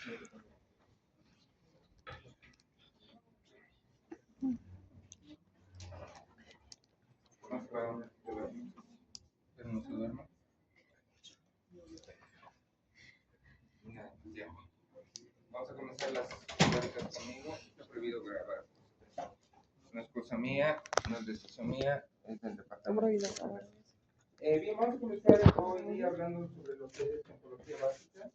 Vamos a comenzar las pláticas conmigo. Está prohibido grabar. No es cosa mía, no es decisión mía, es del departamento. Bien, vamos a comenzar hoy día hablando sobre lo que es oncología básica.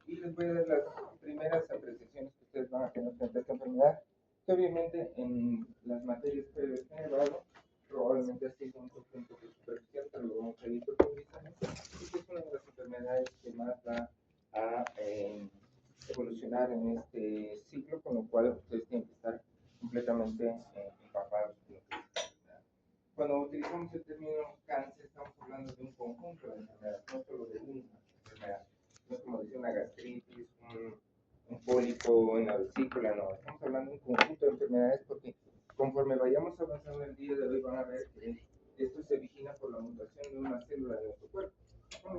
Y les voy a dar las primeras apreciaciones que ustedes van a tener frente a esta enfermedad, que obviamente en las materias previas que he llevado probablemente ha sido un poco superficial, pero lo vamos a ir profundizando, porque es una de las enfermedades que más va a evolucionar en este ciclo, con lo cual ustedes tienen que estar completamente empapados de lo que es esta enfermedad. Cuando utilizamos el término cáncer, estamos hablando de un conjunto de enfermedades, no solo de una enfermedad. No es como decir una gastritis, un pólipo en la vesícula, no. Estamos hablando de un conjunto de enfermedades porque conforme vayamos avanzando el día de hoy van a ver que esto se origina por la mutación de una célula de nuestro cuerpo. Con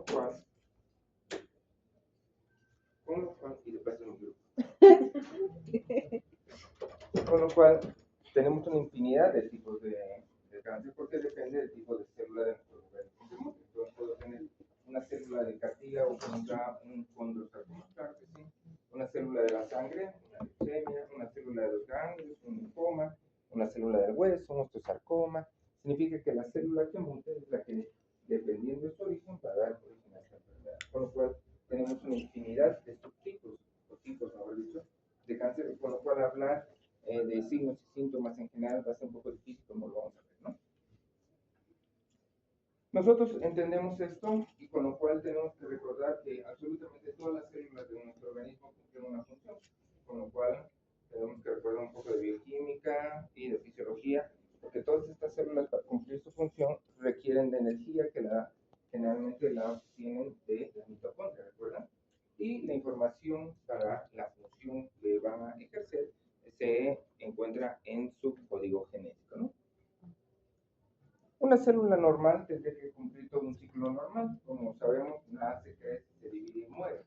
lo cual y de paso en un grupo. Con lo cual tenemos una infinidad de tipos de cáncer porque depende del tipo de célula de nuestro organismo. Entonces puedo tener una célula de cartílago contra un condrosarcoma, claro que sí, una célula de la sangre, una leucemia, una célula de los ganglios, un linfoma, una célula del hueso, un osteosarcoma. Significa que la célula que mute es la que, dependiendo de su origen, va a dar origen a esta enfermedad. Con lo cual tenemos una infinidad de subtipos, o tipos, mejor dicho, de cáncer, con lo cual hablar de signos y síntomas en general va a ser un poco difícil, como lo vamos a ver, ¿no? Nosotros entendemos esto y con lo cual tenemos que recordar que absolutamente todas las células de nuestro organismo cumplen una función, con lo cual tenemos que recordar un poco de bioquímica y de fisiología, porque todas estas células para cumplir su función requieren de energía que generalmente la obtienen de la mitocondria, ¿recuerdan? Y la información para la función que van a ejercer se encuentra en su código genético, ¿no? Una célula normal tendría que cumplir todo un ciclo normal. Como sabemos, nace, crece, se divide y muere.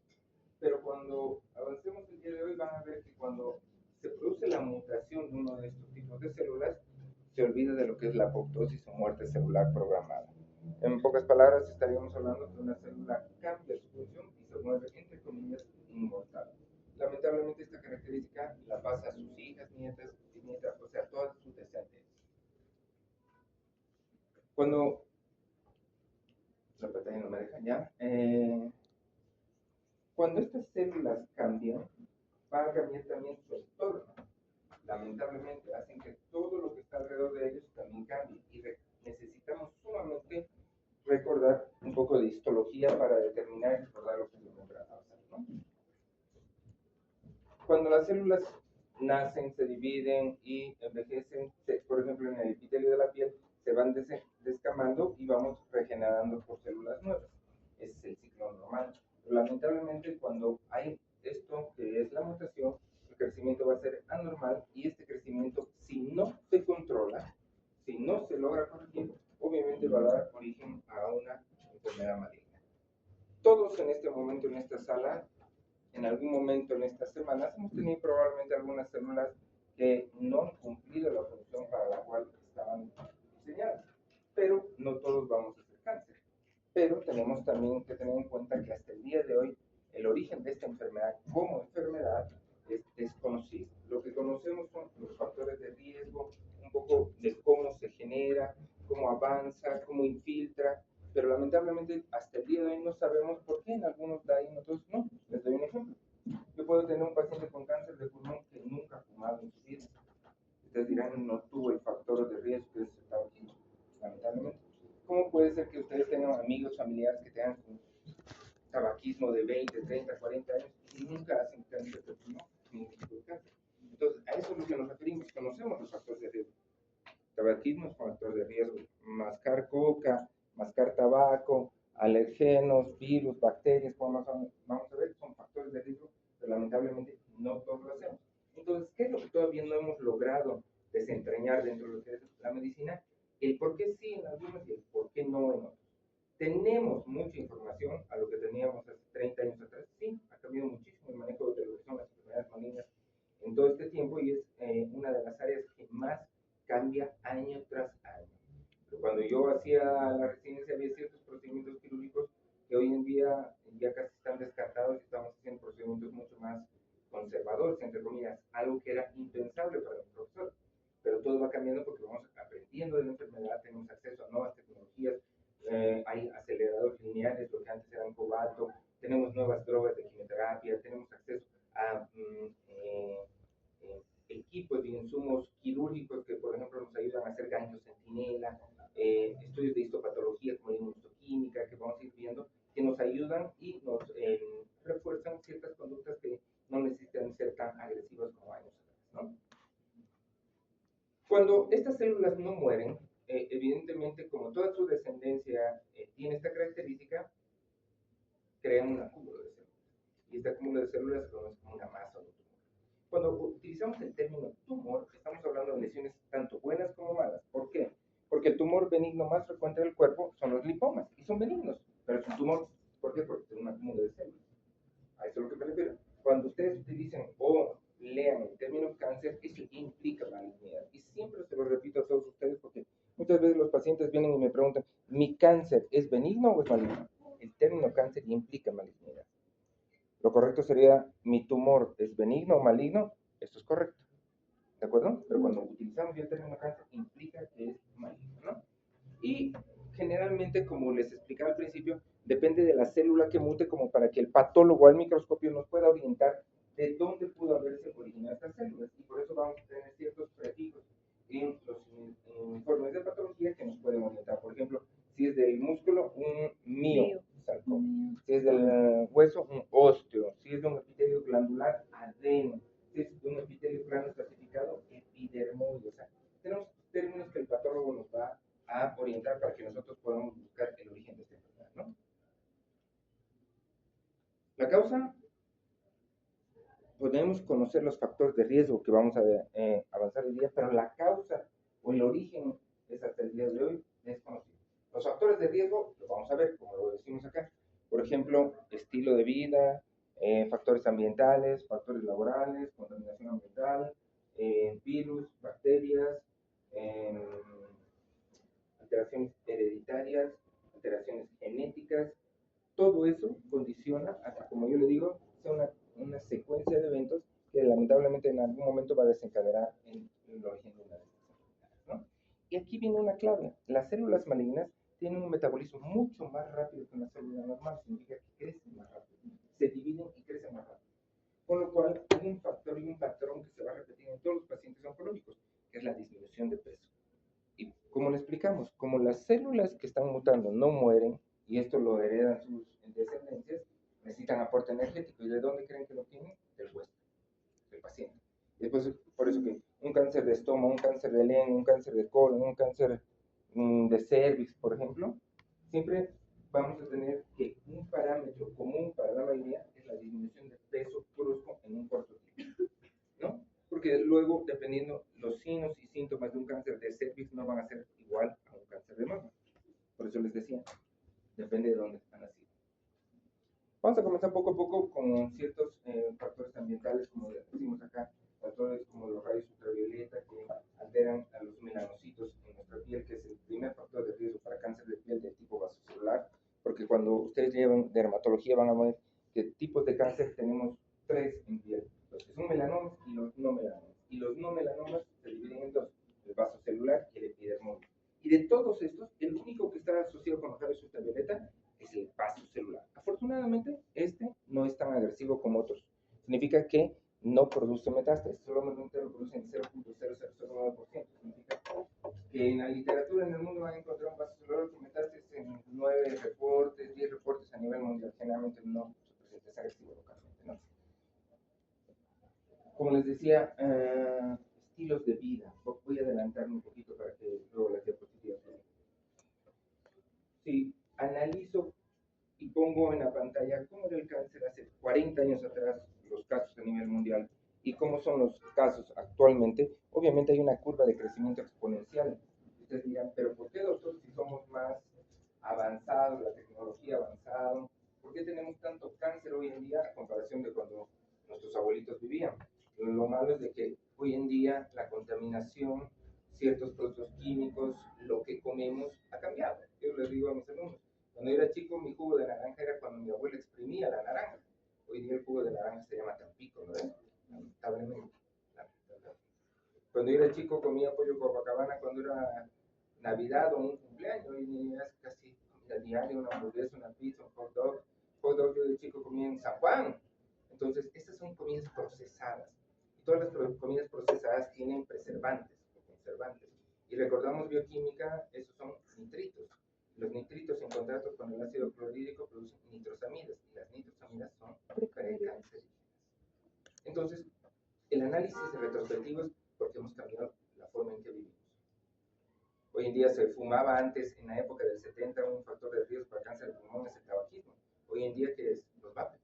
Pero cuando avancemos el día de hoy, van a ver que cuando se produce la mutación de uno de estos tipos de células, se olvida de lo que es la apoptosis o muerte celular programada. En pocas palabras, estaríamos hablando de una célula que cambia su función y se vuelve, entre comillas, inmortal. Lamentablemente, esta característica la pasa a sus hijas, nietas, bisnietas, o sea, todas sus descendencias. Cuando la pantalla no me deja ya, cuando estas células cambian, va a cambiar también su entorno. Lamentablemente hacen que todo lo que está alrededor de ellos también cambie y necesitamos sumamente recordar un poco de histología para determinar y recordar lo que es lo que va a pasar, ¿no? Cuando las células nacen, se dividen y envejecen, por ejemplo en el epitelio de la piel, se van descamando y vamos regenerando por células nuevas. Ese es el ciclo normal. Pero lamentablemente cuando hay esto que es la mutación, el crecimiento va a ser anormal y este crecimiento, si no se controla, si no se logra corregir, obviamente va a dar origen a una enfermedad maligna. Todos en este momento en esta sala, en algún momento en estas semanas, hemos tenido probablemente algunas células que no han cumplido la función para la cual estaban diseñadas. Pero no todos vamos a hacer cáncer. Pero tenemos también que tener en cuenta que hasta el día de hoy el origen de esta enfermedad como enfermedad es desconocido. Lo que conocemos son los factores de riesgo, un poco de cómo se genera, cómo avanza, cómo infiltra, pero lamentablemente hasta el día de hoy no sabemos por qué en algunos da y en otros no. Les doy un ejemplo. Yo puedo tener un paciente con cáncer de pulmón que nunca ha fumado en su vida. Ustedes dirán, no tuvo el factor de riesgo que es el tabaquismo, lamentablemente. ¿Cómo puede ser que ustedes tengan amigos, familiares que tengan tabaquismo de 20, 30, 40 años y nunca hacen cáncer de pulmón, ningún tipo de cáncer? Entonces, a eso es lo que nos referimos. Conocemos los factores de riesgo. Tabaquismo es factor de riesgo. Mascar coca, mascar tabaco, alergenos, virus, bacterias, como vamos a ver, son factores de riesgo, pero lamentablemente no todos lo hacemos. Entonces, ¿qué es lo que todavía no hemos logrado desentrañar dentro de lo que es la medicina? El por qué sí en algunos y el por qué no en otros. ¿Tenemos mucha información a lo que teníamos hace 30 años atrás? Sí, ha cambiado muchísimo el manejo de lo que son las enfermedades malignas en todo este tiempo y es una de las áreas que más cambia año tras año. Pero cuando yo hacía la residencia había ciertos procedimientos quirúrgicos que hoy en día ya casi están descartados y estamos haciendo procedimientos mucho más conservadores, entre comillas, algo que era impensable para el profesor. Pero todo va cambiando porque vamos aprendiendo de la enfermedad, tenemos acceso a nuevas tecnologías, hay aceleradores lineales, lo que antes eran cobalto, tenemos nuevas drogas de quimioterapia, tenemos acceso a equipos y insumos quirúrgicos que, por ejemplo, nos ayudan a hacer ganglios centinela, estudios de histopatología como la inmunohistoquímica, que vamos a ir viendo, que nos ayudan y nos refuerzan ciertas conductas que no necesitan ser tan agresivas como años atrás, ¿no? Cuando estas células no mueren, evidentemente, como toda su descendencia tiene esta característica, crean un acúmulo de células. Y este acúmulo de células se conoce como una masa o tumor. Cuando utilizamos el término tumor, estamos hablando de lesiones tanto buenas como malas. ¿Por qué? Porque el tumor benigno más frecuente del cuerpo son los lipomas, y son benignos, pero es un tumor. ¿Por qué? Porque es un acúmulo de células. A eso es lo que me refiero. Cuando ustedes utilicen o lean el término cáncer, eso implica malignidad. Y siempre se lo repito a todos ustedes porque muchas veces los pacientes vienen y me preguntan, ¿mi cáncer es benigno o es maligno? El término cáncer implica malignidad. Lo correcto sería, ¿mi tumor es benigno o maligno? Esto es correcto. ¿De acuerdo? Pero cuando utilizamos ya el término cáncer, implica que es maligno, ¿no? Y generalmente, como les explicaba al principio, depende de la célula que mute como para que el patólogo al microscopio nos pueda orientar de dónde pudo haberse originado estas células. Y por eso vamos a tener ciertos prefijos en los informes de patología que nos pueden orientar. Por ejemplo, si es del músculo, un miosarcoma. Si es del hueso, un osteo. Si es de un epitelio glandular, adeno. Si es de un epitelio plano clasificado, epidermoide. O sea, tenemos términos que el patólogo nos va a orientar para que nosotros podamos buscar el origen de esta enfermedad, ¿no? La causa, podemos conocer los factores de riesgo que vamos a avanzar hoy día, pero la causa o el origen es hasta el día de hoy desconocido. Los factores de riesgo los vamos a ver, como lo decimos acá. Por ejemplo, estilo de vida, factores ambientales, factores laborales, contaminación ambiental, virus, bacterias, alteraciones hereditarias, alteraciones genéticas, todo eso condiciona hasta, como yo le digo, sea una secuencia de eventos que lamentablemente en algún momento va a desencadenar en el origen de una de estas enfermedades, ¿no? Y aquí viene una clave. Las células malignas tienen un metabolismo mucho más rápido que una célula normal, significa que crecen más rápido, se dividen y crecen más rápido. Con lo cual hay un factor y un patrón que se va a repetir en todos los pacientes oncológicos, que es la disminución de peso. Y como le explicamos, como las células que están mutando no mueren, y esto lo heredan sus descendencias, necesitan aporte energético. ¿Y de dónde creen que lo tienen? Del huésped, del paciente. Y después, por eso que un cáncer de estómago, un cáncer de lengua, un cáncer de colon, un cáncer de cervix, por ejemplo, siempre vamos a tener que un parámetro común para la mayoría es la disminución de peso brusco en un corto tiempo, ¿no? Porque luego, dependiendo los signos y síntomas de un cáncer de cervix, no van a ser igual a un cáncer de mama. Por eso les decía, depende de dónde están nacidos. Vamos a comenzar poco a poco con ciertos factores ambientales, como decimos acá, factores como los rayos ultravioleta que alteran a los melanocitos en nuestra piel, que es el primer factor de riesgo para cáncer de piel de tipo vasocelular, porque cuando ustedes llevan dermatología van a ver que tipos de cáncer tenemos 3 en piel, los que son melanomas y los no melanomas. Y los no melanomas se dividen en 2, el vasocelular y el epidermoide. Y de todos estos, el único que está asociado con los rayos ultravioleta es el vasocelular. Afortunadamente, este no es tan agresivo como otros. Significa que no produce metástasis, solamente lo produce en 0.0009%. Significa que en la literatura en el mundo van a encontrar un vasocelular con metástasis en 9 reportes, 10 reportes a nivel mundial. Generalmente no se presenta, es agresivo localmente, ¿no? Como les decía, estilos de vida. Voy a adelantarme un poquito para que luego las diapositivas vean. Si analizo y pongo en la pantalla cómo era el cáncer hace 40 años atrás, los casos a nivel mundial, y cómo son los casos actualmente, obviamente hay una curva de crecimiento exponencial. Ustedes dirán, pero ¿por qué, doctor, si somos más avanzado, la tecnología ha avanzado. ¿Por qué tenemos tanto cáncer hoy en día a comparación de cuando nuestros abuelitos vivían? Lo malo es de que hoy en día la contaminación, ciertos productos químicos, lo que comemos ha cambiado. Yo les digo a mis alumnos, cuando yo era chico mi jugo de naranja era cuando mi abuela exprimía la naranja. Hoy día el jugo de naranja se llama Tampico, ¿no? Lamentablemente. Cuando yo era chico comía pollo Copacabana cuando era Navidad o un cumpleaños, hoy en día es casi comida diaria, una hamburguesa, una pizza, un hot dog. Hot dog yo de chico comía en San Juan. Entonces, estas son comidas procesadas. Y todas las comidas procesadas tienen preservantes o conservantes. Y recordamos bioquímica, esos son nitritos. Los nitritos en contacto con el ácido clorhídrico producen nitrosamidas. Y las nitrosamidas son precancerígenas. Entonces, el análisis retrospectivo es porque hemos cambiado la forma en que vivimos. Hoy en día se fumaba antes, en la época del 70, un factor de riesgo para cáncer de pulmón es el tabaquismo. Hoy en día, ¿qué es? Los vapes.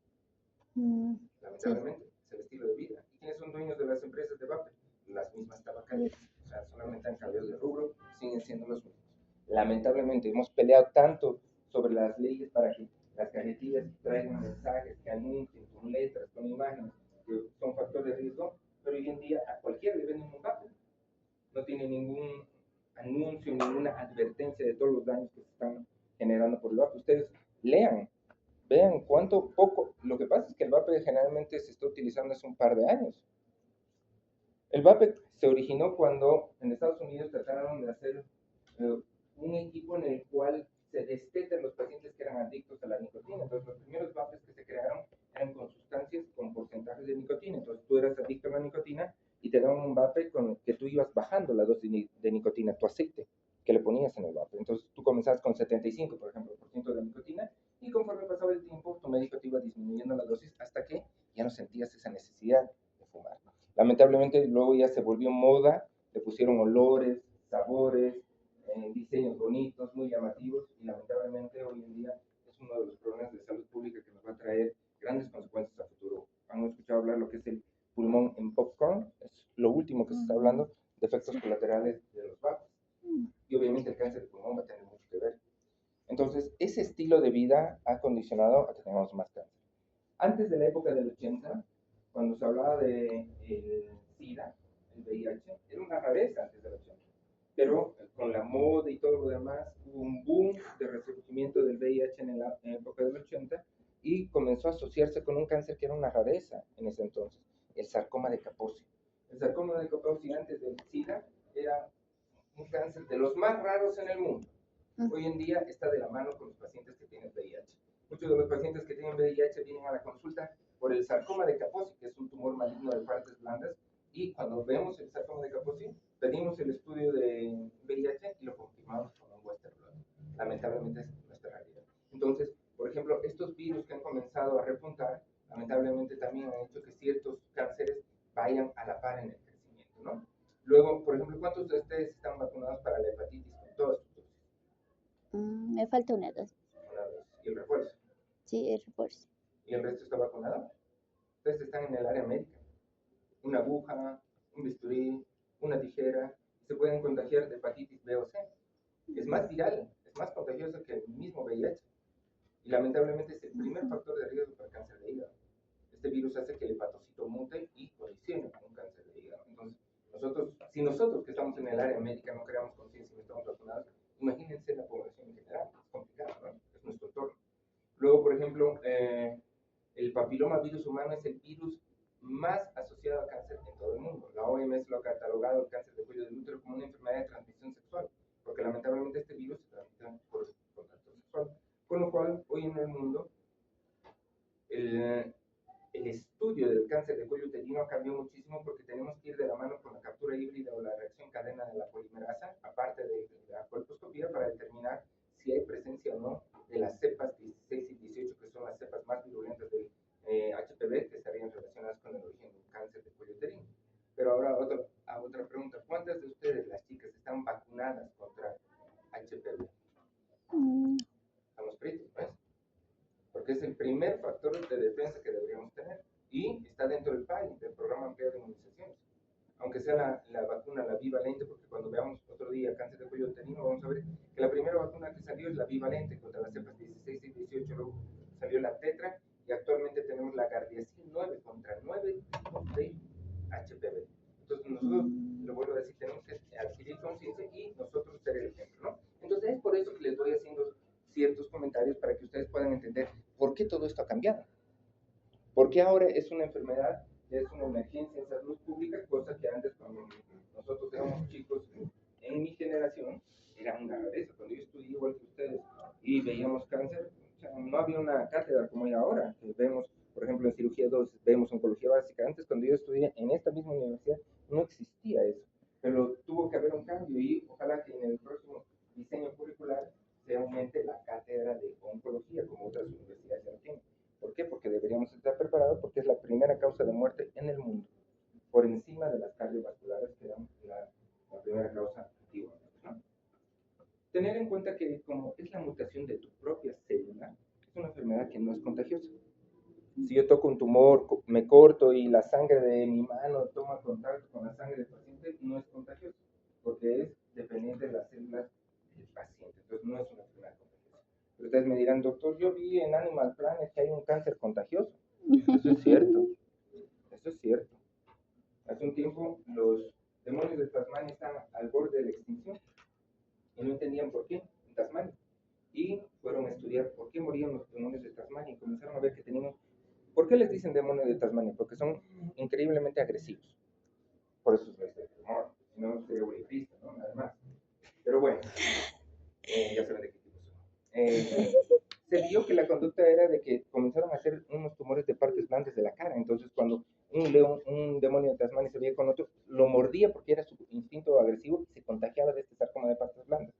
Lamentablemente, es el estilo de vida. ¿Y quiénes son dueños de las empresas de vape? Las mismas tabacaleras. O sea, solamente han cambiado de rubro, siguen siendo los mismos. Lamentablemente, hemos peleado tanto sobre las leyes para que las cajetillas traigan mensajes, que anuncien con letras, con imágenes, que son factores de riesgo, pero hoy en día a cualquiera le venden un vape. No tiene ningún anuncio, ninguna advertencia de todos los daños que se están generando por el vape. Ustedes lean, vean cuánto poco. Lo que pasa es que el vape generalmente se está utilizando hace un par de años. El vape se originó cuando en Estados Unidos trataron de hacer un equipo en el cual se desteten los pacientes que eran adictos a la nicotina. Entonces, los primeros vapes que se crearon eran con sustancias con porcentajes de nicotina. Entonces, tú eras adicto a la nicotina y te daban un vape con que tú ibas bajando la dosis de nicotina, tu aceite, que le ponías en el vape. Entonces, tú comenzabas con 75, por ejemplo, por ciento de nicotina, y conforme pasaba el tiempo, tu médico te iba disminuyendo la dosis hasta que ya no sentías esa necesidad de fumar. Lamentablemente, luego ya se volvió moda, le pusieron olores, sabores, diseños bonitos, muy llamativos, y lamentablemente hoy en día es uno de los problemas de salud pública que nos va a traer grandes consecuencias a futuro. ¿Han escuchado hablar lo que es el pulmón en popcorn? Es lo último que se está hablando de efectos colaterales de los vapes. Y obviamente el cáncer de pulmón va a tener mucho que ver. Entonces, ese estilo de vida ha condicionado a que tengamos más cáncer. Antes de la época del 80, cuando se hablaba de SIDA, el VIH, era una rareza antes del 80. Pero con la moda y todo lo demás, hubo un boom de resurgimiento del VIH en la época del 80 y comenzó a asociarse con un cáncer que era una rareza en ese entonces, el sarcoma de Kaposi. El sarcoma de Kaposi antes del SIDA era un cáncer de los más raros en el mundo. Hoy en día está de la mano con los pacientes que tienen VIH. Muchos de los pacientes que tienen VIH vienen a la consulta por el sarcoma de Kaposi, que es un tumor maligno de partes blandas, y cuando vemos el sarcoma de Kaposi, pedimos el estudio de VIH y lo confirmamos con un Western blot. Lamentablemente es nuestra realidad. Entonces, por ejemplo, estos virus que han comenzado a repuntar, lamentablemente también han hecho que ciertos cánceres vayan a la par en el crecimiento, ¿no? Luego, por ejemplo, ¿cuántos de ustedes están vacunados para la hepatitis con todas sus dosis? Me falta una dosis. Una dosis. ¿Y el refuerzo? Sí, el refuerzo. ¿Y el resto está vacunado? Ustedes están en el área médica. Una aguja, un bisturí, una tijera, se pueden contagiar de hepatitis B o C. Es más viral, es más contagioso que el mismo VIH. Y lamentablemente es el primer factor de riesgo para cáncer de hígado. Este virus hace que el hepatocito mute y colisione con un cáncer de hígado. Entonces, si nosotros que estamos en el área médica no creamos conciencia y no estamos vacunados, imagínense la población en general. Es complicado, ¿no? Es nuestro entorno. Luego, por ejemplo, el papiloma virus humano es el virus más asociado a cáncer en todo el mundo. La OMS lo ha catalogado el cáncer de cuello del útero como una enfermedad de transmisión sexual, porque lamentablemente este virus se transmite por contacto sexual. Con lo cual, hoy en el mundo, el estudio del cáncer de cuello uterino ha cambiado muchísimo porque tenemos que ir de la mano con la captura híbrida o la reacción cadena de la polimerasa, aparte de la colposcopía, para determinar si hay presencia o no de las cepas 16 y 18, que son las cepas más virulentas del HPV, que estarían relacionadas con el origen del cáncer de cuello uterino. Pero ahora otra pregunta, ¿cuántas de ustedes, las chicas, están vacunadas contra HPV? Estamos fritos, ¿no es? Porque es el primer factor de defensa que deberíamos tener y está dentro del PAI, del Programa Ampliado de Inmunizaciones. aunque sea la vacuna, la bivalente, porque cuando veamos otro día cáncer de cuello uterino, vamos a ver que la primera vacuna que salió es la bivalente contra las cepas 16 y 18, luego salió la tetra, y actualmente tenemos la Gardasil 9 contra 9 tipos de HPV. Entonces nosotros, lo vuelvo a decir, tenemos que adquirir conciencia y nosotros ser el ejemplo, ¿no? Entonces es por eso que les voy haciendo ciertos comentarios para que ustedes puedan entender por qué todo esto ha cambiado. Porque ahora es una enfermedad, es una emergencia en salud pública, cosa que antes cuando nosotros éramos chicos, en mi generación, era una rareza. Cuando yo estudié igual que ustedes y veíamos cáncer, o sea, no había una cátedra como hay ahora, que vemos, por ejemplo, en cirugía 2, vemos oncología básica. Antes, cuando yo estudié en esta misma universidad, no existía eso. Pero tuvo que haber un cambio y ojalá que en el próximo diseño curricular se aumente la cátedra de oncología, como otras universidades ya lo tienen. ¿Por qué? Porque deberíamos estar preparados porque es la primera causa de muerte en el mundo, por encima de las cardiovasculares, que eran la primera causa activa, ¿no? Tener en cuenta que como es la mutación de tu propia célula, es una enfermedad que no es contagiosa. Si yo toco un tumor, me corto y la sangre de mi mano toma contacto con la sangre del paciente, no es contagioso, porque es dependiente de las células del paciente. Entonces no es una enfermedad contagiosa. Pero ustedes me dirán, doctor, yo vi en Animal Planet que hay un cáncer contagioso. Eso es cierto. Eso es cierto. Hace un tiempo los demonios de Tasmania estaban al borde de la extinción y no entendían por qué en Tasmania. Y fueron a estudiar por qué morían los demonios de Tasmania y comenzaron a ver que tenían... ¿Por qué les dicen demonios de Tasmania? Porque son increíblemente agresivos. Por eso es nuestro temor. Si no, sería bolifrista, ¿no? Nada más. Pero bueno, ya saben de qué tipo son. Se vio que la conducta era de que comenzaron a hacer unos tumores de partes blandas de la cara. Entonces, cuando un león, un demonio de Tasmania se veía con otro, lo mordía porque era su instinto agresivo y se contagiaba de este sarcoma de partes blandas.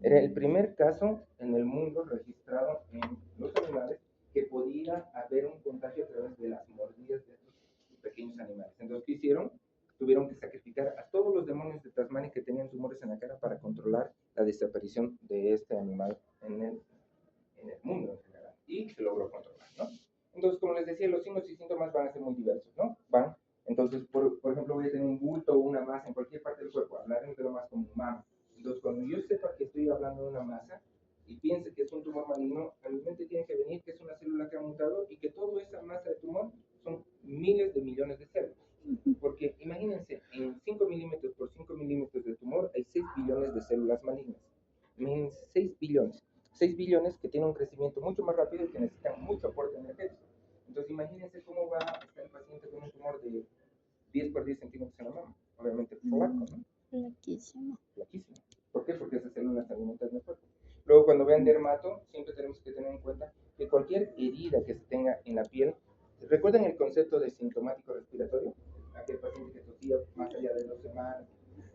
Era el primer caso en el mundo registrado en los animales que podía haber un contagio a través de las mordidas de estos pequeños animales. Entonces, ¿qué hicieron? Tuvieron que sacrificar a todos los demonios de Tasmania que tenían tumores en la cara para controlar la desaparición de este animal en el mundo en general. Y se logró controlar, ¿no? Entonces, como les decía, los signos y síntomas van a ser muy diversos, ¿no? Entonces, por ejemplo, voy a tener un bulto o una masa en cualquier parte del cuerpo. Hablaremos de lo más común, mama. Entonces, cuando yo sepa que estoy hablando de una masa y piense que es un tumor maligno, a mi mente tiene que venir que es una célula que ha mutado y que toda esa masa de tumor son miles de millones de células. Porque imagínense, en 5 milímetros por 5 milímetros de tumor hay 6 billones de células malignas. Imagínense, 6 billones. 6 billones que tienen un crecimiento mucho más rápido y que necesitan mucho aporte energético. Entonces, imagínense cómo va a estar el paciente con un tumor de 10 por 10 centímetros en la mama. Obviamente flaco, ¿no? Flaquísimo. Flaquísimo. ¿Por qué? Porque esas células se alimentan del cuerpo. Luego, cuando vean dermato, siempre tenemos que tener en cuenta que cualquier herida que se tenga en la piel, ¿recuerdan el concepto de sintomático respiratorio? Aquel paciente que tosía más allá de 2 semanas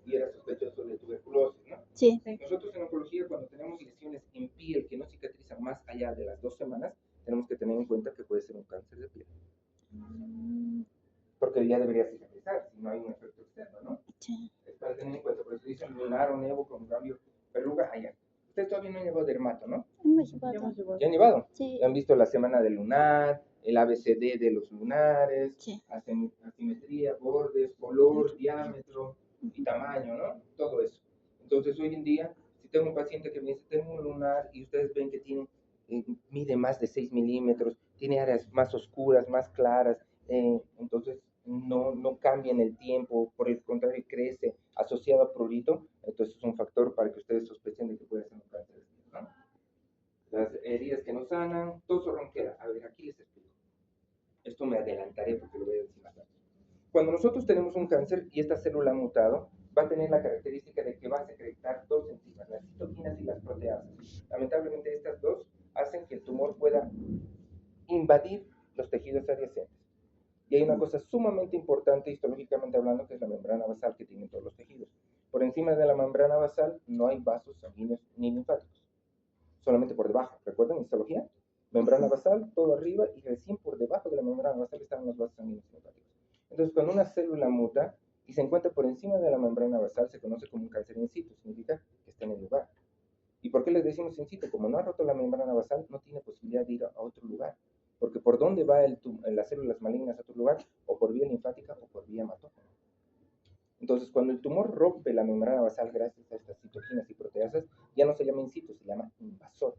y era sospechoso de tuberculosis, ¿no? Sí. Nosotros en oncología, cuando tenemos lesiones en piel que no cicatrizan más allá de las 2 semanas, tenemos que tener en cuenta que puede ser un cáncer de piel. Porque ya debería cicatrizar, si no hay un efecto externo, ¿no? Sí. Es para tener en cuenta, por eso dicen lunar o nevo con cambio verruga allá. Ustedes todavía no han llevado dermato, ¿no? Hemos llevado. ¿Ya han llevado? Sí. Han visto la semana del lunar, el ABCD de los lunares, Sí. hacen asimetría, bordes, color, diámetro y tamaño, ¿no? Todo eso. Entonces, hoy en día, si tengo un paciente que me dice, tengo un lunar y ustedes ven que tiene, mide más de 6 milímetros, tiene áreas más oscuras, más claras, entonces no cambia en el tiempo, por el contrario, crece asociado a prurito, entonces es un factor para que ustedes sospechen de que puede ser un cáncer, ¿no? Las heridas que no sanan, tos o ronquera. A ver, aquí les explico. Esto me adelantaré porque lo voy a decir más tarde. Cuando nosotros tenemos un cáncer y esta célula ha mutado, va a tener la característica de que va a secretar dos enzimas, las citoquinas y las proteasas. Lamentablemente estas dos hacen que el tumor pueda invadir los tejidos adyacentes. Y hay una cosa sumamente importante histológicamente hablando, que es la membrana basal que tienen todos los tejidos. Por encima de la membrana basal no hay vasos sanguíneos ni linfáticos, solamente por debajo. ¿Recuerdan histología? Membrana basal, todo arriba, y recién por debajo de la membrana basal están los vasos sanguíneos y linfáticos. Entonces, cuando una célula muta y se encuentra por encima de la membrana basal, se conoce como un cáncer in situ, significa que está en el lugar. ¿Y por qué les decimos in situ? Como no ha roto la membrana basal, no tiene posibilidad de ir a otro lugar. Porque ¿por dónde va las células malignas a otro lugar? O por vía linfática o por vía hematógena. Entonces, cuando el tumor rompe la membrana basal gracias a estas citoquinas y proteasas, ya no se llama in situ, se llama invasor.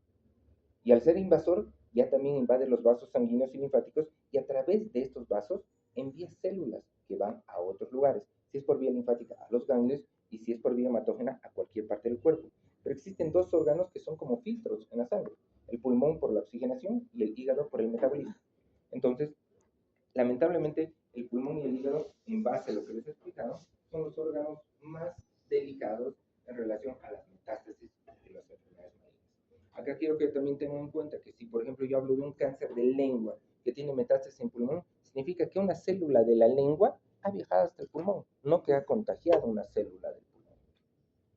Y al ser invasor, ya también invade los vasos sanguíneos y linfáticos y a través de estos vasos envía células que van a otros lugares. Si es por vía linfática, a los ganglios, y si es por vía hematógena, a cualquier parte del cuerpo. Pero existen dos órganos que son como filtros en la sangre: el pulmón por la oxigenación y el hígado por el metabolismo. Entonces, lamentablemente, el pulmón y el hígado, en base a lo que les he explicado, son los órganos más delicados en relación a las metástasis de las enfermedades malignas. Acá quiero que también tengan en cuenta que si, por ejemplo, yo hablo de un cáncer de lengua que tiene metástasis en pulmón, significa que una célula de la lengua ha viajado hasta el pulmón, no que ha contagiado una célula del pulmón,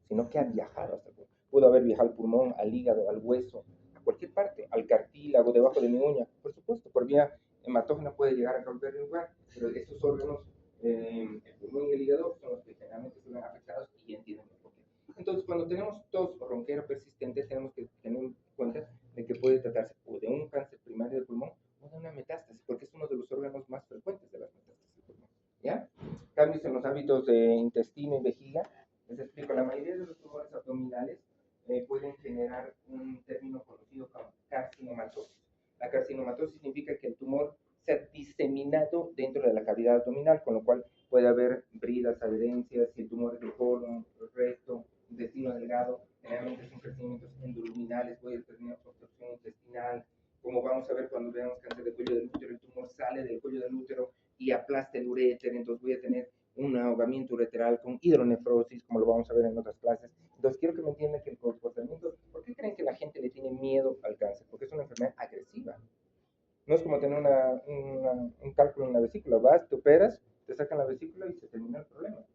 sino que ha viajado hasta el pulmón. Pudo haber viajado al pulmón, al hígado, al hueso, a cualquier parte, al cartílago, debajo de mi uña, por supuesto, por vía hematógena puede llegar a cualquier lugar, pero estos órganos, el pulmón y el hígado, son los que generalmente son afectados y ya entienden por qué. Entonces, cuando tenemos tos o ronquera persistente, tenemos que tener en cuenta de que puede tratarse o de un cáncer primario del pulmón o de una metástasis, porque es uno de los órganos más frecuentes de las metástasis del pulmón. ¿Ya? Cambios en los hábitos de intestino y vejiga. Les explico, la mayoría de los tumores abdominales pueden generar un término conocido como carcinomatosis. La carcinomatosis significa que el tumor se ha diseminado dentro de la cavidad abdominal, con lo cual puede haber bridas, adherencias, si el tumor es del colon, recto, intestino delgado, generalmente son crecimientos endoluminales, puede tener obstrucción intestinal, como vamos a ver cuando veamos cáncer de cuello del útero, el tumor sale del cuello del útero y aplasta el uréter, entonces voy a tener un ahogamiento ureteral con hidronefrosis, como lo vamos a ver en otras clases. Entonces quiero que me entiendan que el comportamiento, ¿por qué creen que la gente le tiene miedo al cáncer? Porque es una enfermedad agresiva. No es como tener un cálculo en la vesícula, vas, te operas, te sacan la vesícula y se termina el problema.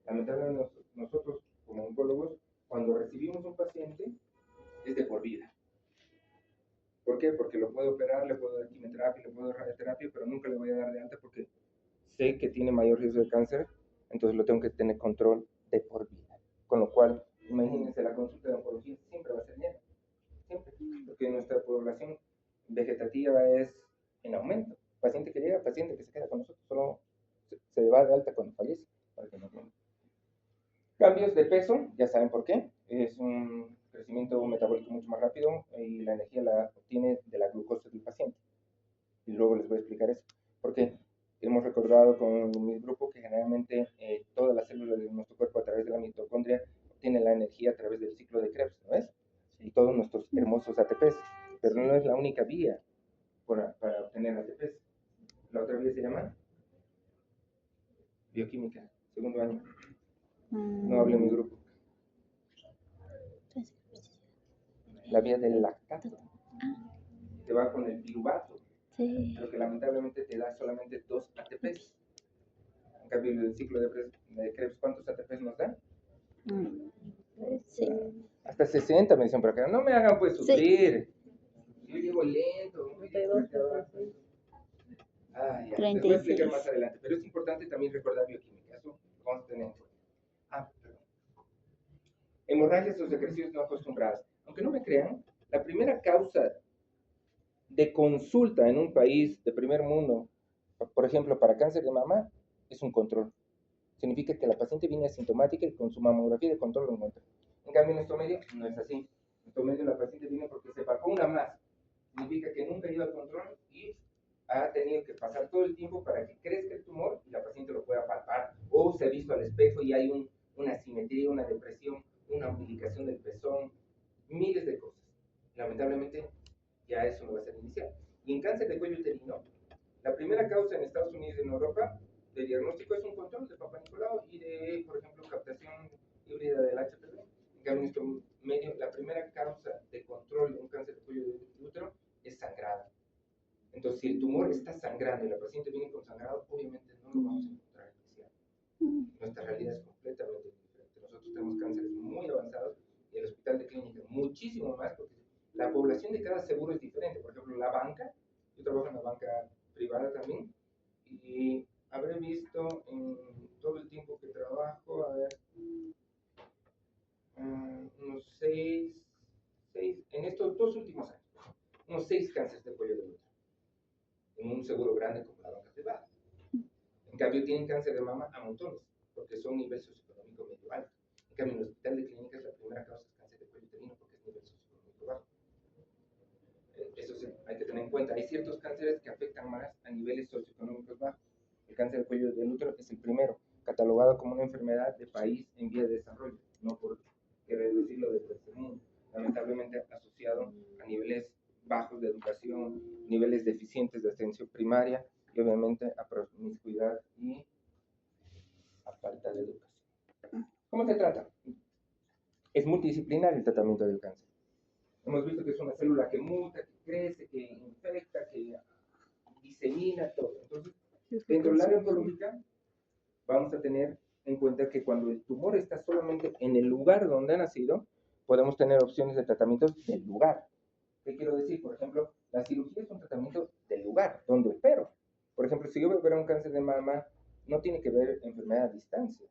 Lamentablemente nosotros como oncólogos, cuando recibimos un paciente, es de por vida. ¿Por qué? Porque lo puedo operar, le puedo dar quimioterapia, le puedo dar radioterapia, pero nunca le voy a dar de alta porque sé que tiene mayor riesgo de cáncer, entonces lo tengo que tener control de por vida. Con lo cual, imagínense, la consulta de oncología siempre va a ser llena, siempre, porque nuestra población vegetativa es en aumento. Paciente que llega, paciente que se queda con nosotros, solo se va de alta cuando fallece, para que no entiendan. Cambios de peso, ya saben por qué. Es un crecimiento metabólico mucho más rápido y la energía la obtiene de la glucosa del paciente. Y luego les voy a explicar eso. Porque hemos recordado con mi grupo que generalmente todas las células de nuestro cuerpo a través de la mitocondria obtienen la energía a través del ciclo de Krebs, ¿no es? Y todos nuestros hermosos ATPs. Pero no es la única vía para obtener ATPs. La otra vía se llama bioquímica, segundo año. No hable mi grupo. La vía del lactato. Te va con el piruvato. Sí. Pero que lamentablemente te da solamente 2 ATPs. En cambio, el ciclo de Krebs, ¿cuántos ATPs nos da? Sí. Hasta 60 me dicen por acá. No me hagan pues sufrir. Sí. Yo llego lento. Ya. Les voy a explicar más adelante. Pero es importante también recordar bioquímica. Eso lo vamos a tener en cuenta. Perdón. Hemorragias o secreciones no acostumbradas. Aunque no me crean, la primera causa de consulta en un país de primer mundo, por ejemplo, para cáncer de mama, es un control. Significa que la paciente viene asintomática y con su mamografía de control lo encuentra. En cambio, en nuestro medio no es así. En nuestro medio la paciente viene porque se palpó una más. Significa que nunca ha ido al control y ha tenido que pasar todo el tiempo para que crezca el tumor y la paciente lo pueda palpar. O se ha visto al espejo y hay una asimetría, una depresión, una amplificación del pezón, miles de cosas. Lamentablemente, ya eso no va a ser inicial. Y en cáncer de cuello uterino, la primera causa en Estados Unidos y en Europa de diagnóstico es un control de Papa Nicolau y de, por ejemplo, captación híbrida del HPV. En cambio, en nuestro medio, la primera causa de control de un cáncer de cuello de útero es sangrado. Entonces, si el tumor está sangrando y la paciente viene con sangrado, obviamente no lo vamos a encontrar inicial. Nuestra realidad es completamente diferente. Nosotros tenemos cánceres muy avanzados y el hospital de clínica muchísimo más, porque la población de cada seguro es diferente. Por ejemplo, la banca, yo trabajo en la banca privada también, y habré visto en todo el tiempo que trabajo, a ver, unos 6, en estos 2 últimos años, unos 6 cánceres de cuello de útero, en un seguro grande como la banca privada. En cambio, tienen cáncer de mama a montones. porque son nivel socioeconómico medio alto. En cambio, en el hospital de clínicas la primera causa es cáncer de cuello uterino porque es nivel socioeconómico bajo. Eso sí, hay que tener en cuenta. Hay ciertos cánceres que afectan más a niveles socioeconómicos bajos. El cáncer de cuello del útero es el primero, catalogado como una enfermedad de país en vía de desarrollo, no por querer decirlo de tercer mundo, lamentablemente asociado a niveles bajos de educación, niveles deficientes de atención primaria y obviamente a promiscuidad y a falta de educación. ¿Cómo se trata? Es multidisciplinar el tratamiento del cáncer. Hemos visto que es una célula que muta, que crece, que infecta, que disemina todo. Entonces, dentro del área oncológica, vamos a tener en cuenta que cuando el tumor está solamente en el lugar donde ha nacido, podemos tener opciones de tratamiento del lugar. ¿Qué quiero decir? Por ejemplo, la cirugía es un tratamiento del lugar, donde opero. Por ejemplo, si yo voy a operar un cáncer de mama, no tiene que ver enfermedad a distancia,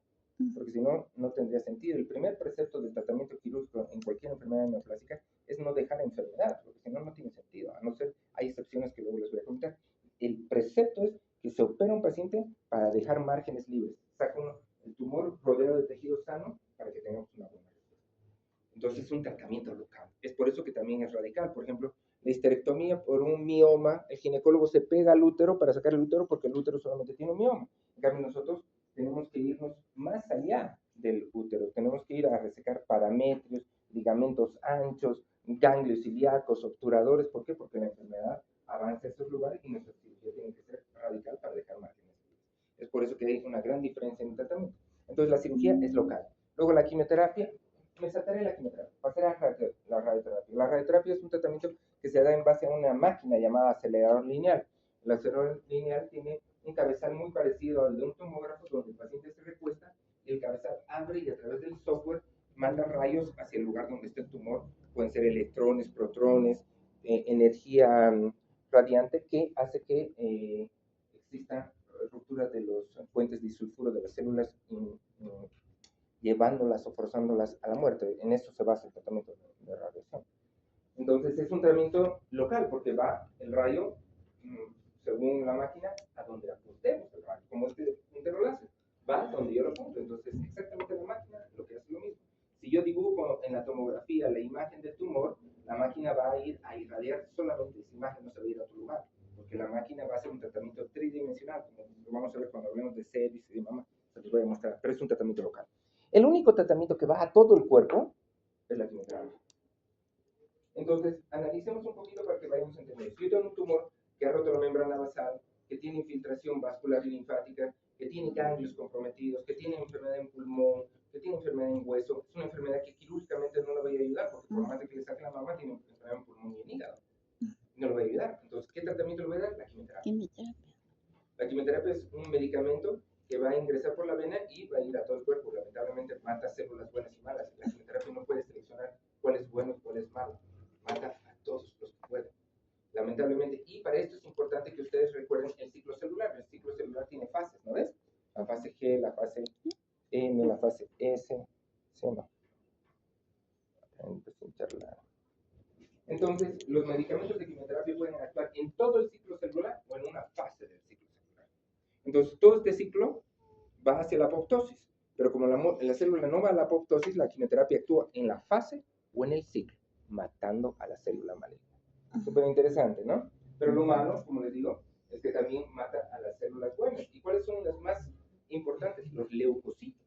porque si no, no tendría sentido. El primer precepto del tratamiento quirúrgico en cualquier enfermedad neoplásica es no dejar enfermedad, porque si no, no tiene sentido. A no ser, hay excepciones que luego les voy a comentar. El precepto es que se opera un paciente para dejar márgenes libres. Saca uno el tumor rodeado de tejido sano para que tengamos una buena respuesta. Entonces es un tratamiento local. Es por eso que también es radical. Por ejemplo, la histerectomía por un mioma, el ginecólogo se pega al útero para sacar el útero porque el útero solamente tiene un mioma. En cambio, nosotros tenemos que irnos más allá del útero. Tenemos que ir a resecar parametrios, ligamentos anchos, ganglios ilíacos, obturadores. ¿Por qué? Porque la enfermedad avanza a esos lugares y nuestra cirugía tiene que ser radical para dejar márgenes. Es por eso que hay una gran diferencia en el tratamiento. Entonces, la cirugía es local. Luego, la quimioterapia, me saltaré la quimioterapia, pasaré a la radioterapia. La radioterapia es un tratamiento que se da en base a una máquina llamada acelerador lineal. El acelerador lineal tiene un cabezal muy parecido al de un tomógrafo, donde el paciente se recuesta y el cabezal abre y a través del software manda rayos hacia el lugar donde está el tumor. Pueden ser electrones, protones, energía radiante que hace que exista ruptura de los puentes disulfuro de las células, llevándolas o forzándolas a la muerte. En eso se basa el tratamiento de radiación. Entonces es un tratamiento local porque va el rayo, según la máquina, a donde apuntemos el rayo, como este puntero láser, va donde yo lo apunto. Entonces exactamente la máquina lo que hace lo mismo. Si yo dibujo en la tomografía la imagen del tumor, la máquina va a ir a irradiar solamente esa imagen, no se va a ir a otro lugar, porque la máquina va a hacer un tratamiento tridimensional, como lo vamos a ver cuando hablemos de cervix y de mama, se los voy a mostrar, pero es un tratamiento local. El único tratamiento que va a todo el cuerpo es la quimioterapia. Entonces, analicemos un poquito para que vayamos a entender. Si yo tengo un tumor que ha roto la membrana basal, que tiene infiltración vascular y linfática, que tiene ganglios comprometidos, que tiene enfermedad en pulmón, que tiene enfermedad en hueso, es una enfermedad que quirúrgicamente no le va a ayudar, porque por más de que le saque la mama, tiene enfermedad en pulmón y en hígado. No le va a ayudar. Entonces, ¿qué tratamiento le voy a dar? La quimioterapia. La quimioterapia es un medicamento que va a ingresar por la vena y va a ir a todo el cuerpo. Lamentablemente mata células buenas y malas. La quimioterapia no puede seleccionar cuál es bueno y cuál es malo. Mata a todos los que pueden. Lamentablemente. Y para esto es importante que ustedes recuerden el ciclo celular. El ciclo celular tiene fases, ¿no ves? La fase G, la fase M, la fase S, ¿sí o no? Entonces, los medicamentos de quimioterapia pueden actuar en todo el ciclo celular o en una fase del ciclo celular. Entonces, todo este ciclo va hacia la apoptosis, pero como la célula no va a la apoptosis, la quimioterapia actúa en la fase o en el ciclo, matando a la célula maligna. Súper interesante, ¿no? Pero lo malo, como les digo, es que también mata a las células buenas. ¿Y cuáles son las más importantes? Los leucocitos.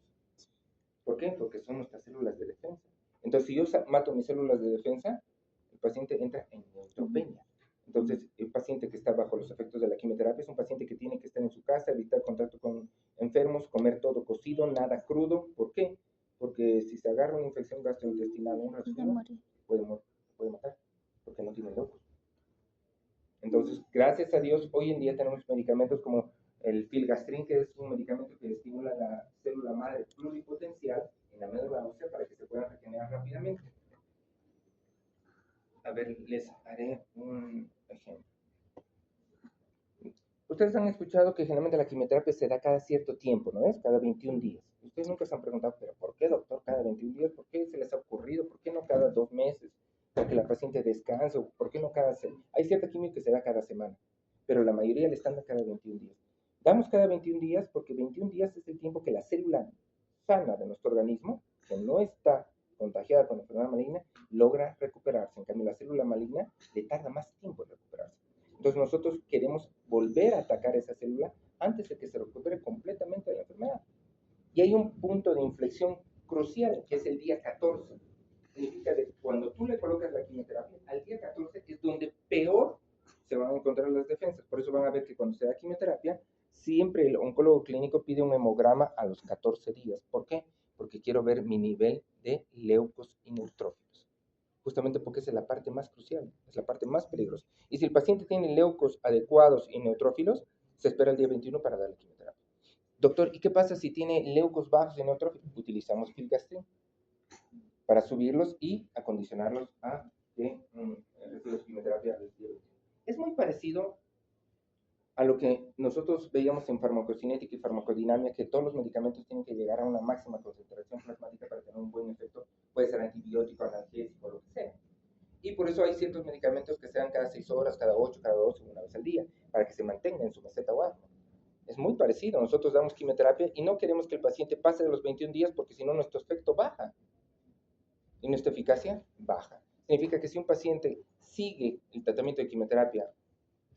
¿Por qué? Porque son nuestras células de defensa. Entonces, si yo mato mis células de defensa, el paciente entra en neutropenia. Entonces, el paciente que está bajo los efectos de la quimioterapia es un paciente que tiene que estar en su casa, evitar contacto con enfermos, comer todo cocido, nada crudo. ¿Por qué? Porque si se agarra una infección gastrointestinal o un resfriado, puede matar, porque no tiene locos. Entonces, gracias a Dios, hoy en día tenemos medicamentos como el filgastrin, que es un medicamento que estimula la célula madre pluripotencial en la médula ósea para que se puedan regenerar rápidamente. A ver, les haré un ejemplo. Ustedes han escuchado que generalmente la quimioterapia se da cada cierto tiempo, ¿no es? Cada 21 días. Ustedes nunca se han preguntado, ¿pero por qué, doctor, cada 21 días? ¿Por qué se les ha ocurrido? ¿Por qué no cada 2 meses? Para que la paciente descanse. ¿Por qué no cada semana? Hay cierta quimio que se da cada semana, pero la mayoría le están dando cada 21 días. Damos cada 21 días porque 21 días es el tiempo que la célula sana de nuestro organismo, que no está contagiada con enfermedad maligna, logra recuperarse. En cambio, la célula maligna le tarda más tiempo en recuperarse. Entonces nosotros queremos volver a atacar esa célula antes de que se recupere completamente de la enfermedad. Y hay un punto de inflexión crucial, que es el día 14. Significa que cuando tú le colocas la quimioterapia, al día 14 es donde peor se van a encontrar las defensas. Por eso van a ver que cuando se da quimioterapia, siempre el oncólogo clínico pide un hemograma a los 14 días. ¿Por qué? Porque quiero ver mi nivel de leucos y neutrófilos. Justamente porque esa es la parte más crucial, es la parte más peligrosa. Y si el paciente tiene leucos adecuados y neutrófilos, se espera el día 21 para darle quimioterapia. Doctor, ¿y qué pasa si tiene leucos bajos y neutrófilos? Utilizamos filgastrin para subirlos y acondicionarlos a que reciba quimioterapia. Es muy parecido a lo que nosotros veíamos en farmacocinética y farmacodinamia, que todos los medicamentos tienen que llegar a una máxima concentración plasmática para tener un buen efecto, puede ser antibiótico, analgésico, lo que sea. Y por eso hay ciertos medicamentos que se dan cada 6 horas, cada 8, cada 12, una vez al día, para que se mantenga en su meseta o algo. Es muy parecido, nosotros damos quimioterapia y no queremos que el paciente pase de los 21 días porque si no nuestro efecto baja y nuestra eficacia baja. Significa que si un paciente sigue el tratamiento de quimioterapia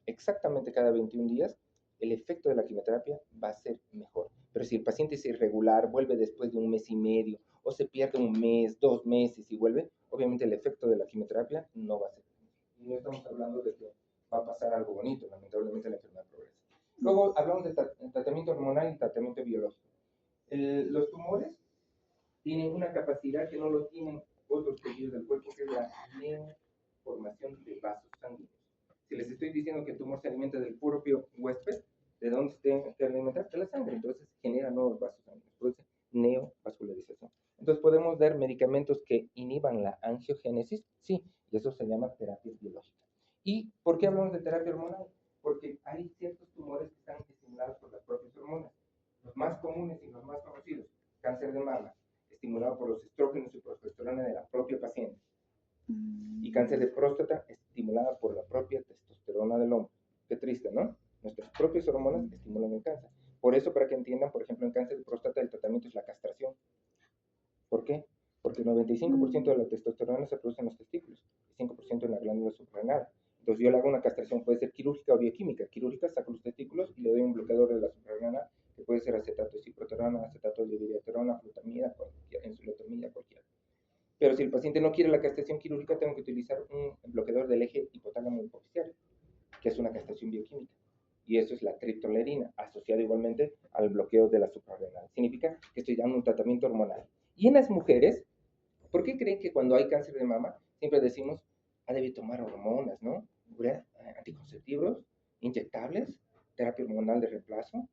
exactamente cada 21 días, el efecto de la quimioterapia va a ser mejor. Pero si el paciente es irregular, vuelve después de un mes y medio, o se pierde un mes, 2 meses y vuelve, obviamente el efecto de la quimioterapia no va a ser. Y no estamos hablando de que va a pasar algo bonito, lamentablemente la enfermedad progresa. Luego hablamos de tratamiento hormonal y tratamiento biológico. Los tumores tienen una capacidad que no lo tienen otros tejidos del cuerpo, que es la neoformación de vasos sanguíneos. Si les estoy diciendo que el tumor se alimenta del propio huésped, ¿de dónde se tiene que alimentar? De la sangre. Entonces genera nuevos vasos sanguíneos, produce neovascularización. Entonces podemos dar medicamentos que inhiban la angiogénesis, sí, y eso se llama terapia biológica. ¿Y por qué hablamos de terapia hormonal? Porque hay ciertos tumores que están estimulados por las propias hormonas. Los más comunes y los más conocidos, cáncer de mama, estimulado por los estrógenos y progesterona de la propia paciente. Y cáncer de próstata, estimulada por la propia testosterona del hombre. Qué triste, ¿no? Nuestras propias hormonas estimulan el cáncer. Por eso, para que entiendan, por ejemplo, en cáncer de próstata el tratamiento es la castración. ¿Por qué? Porque el 95% de la testosterona se produce en los testículos, y 5% en la glándula suprarrenal. Entonces yo le hago una castración, puede ser quirúrgica o bioquímica. Quirúrgica, saco los testículos y le doy un bloqueador de la suprarrenal, que puede ser acetato de ciproterona, acetato de dibiriaterona, flutamida, enzilotomida, cualquiera. Pero si el paciente no quiere la castración quirúrgica, tengo que utilizar un bloqueador del eje hipotálamo hipofisiario, que es una castración bioquímica. Y eso es la triptolerina, asociada igualmente al bloqueo de la suprarrenal. Significa que estoy dando un tratamiento hormonal. Y en las mujeres, ¿por qué creen que cuando hay cáncer de mama, siempre decimos, debe tomar hormonas, ¿no? Anticonceptivos, inyectables, terapia hormonal de reemplazo?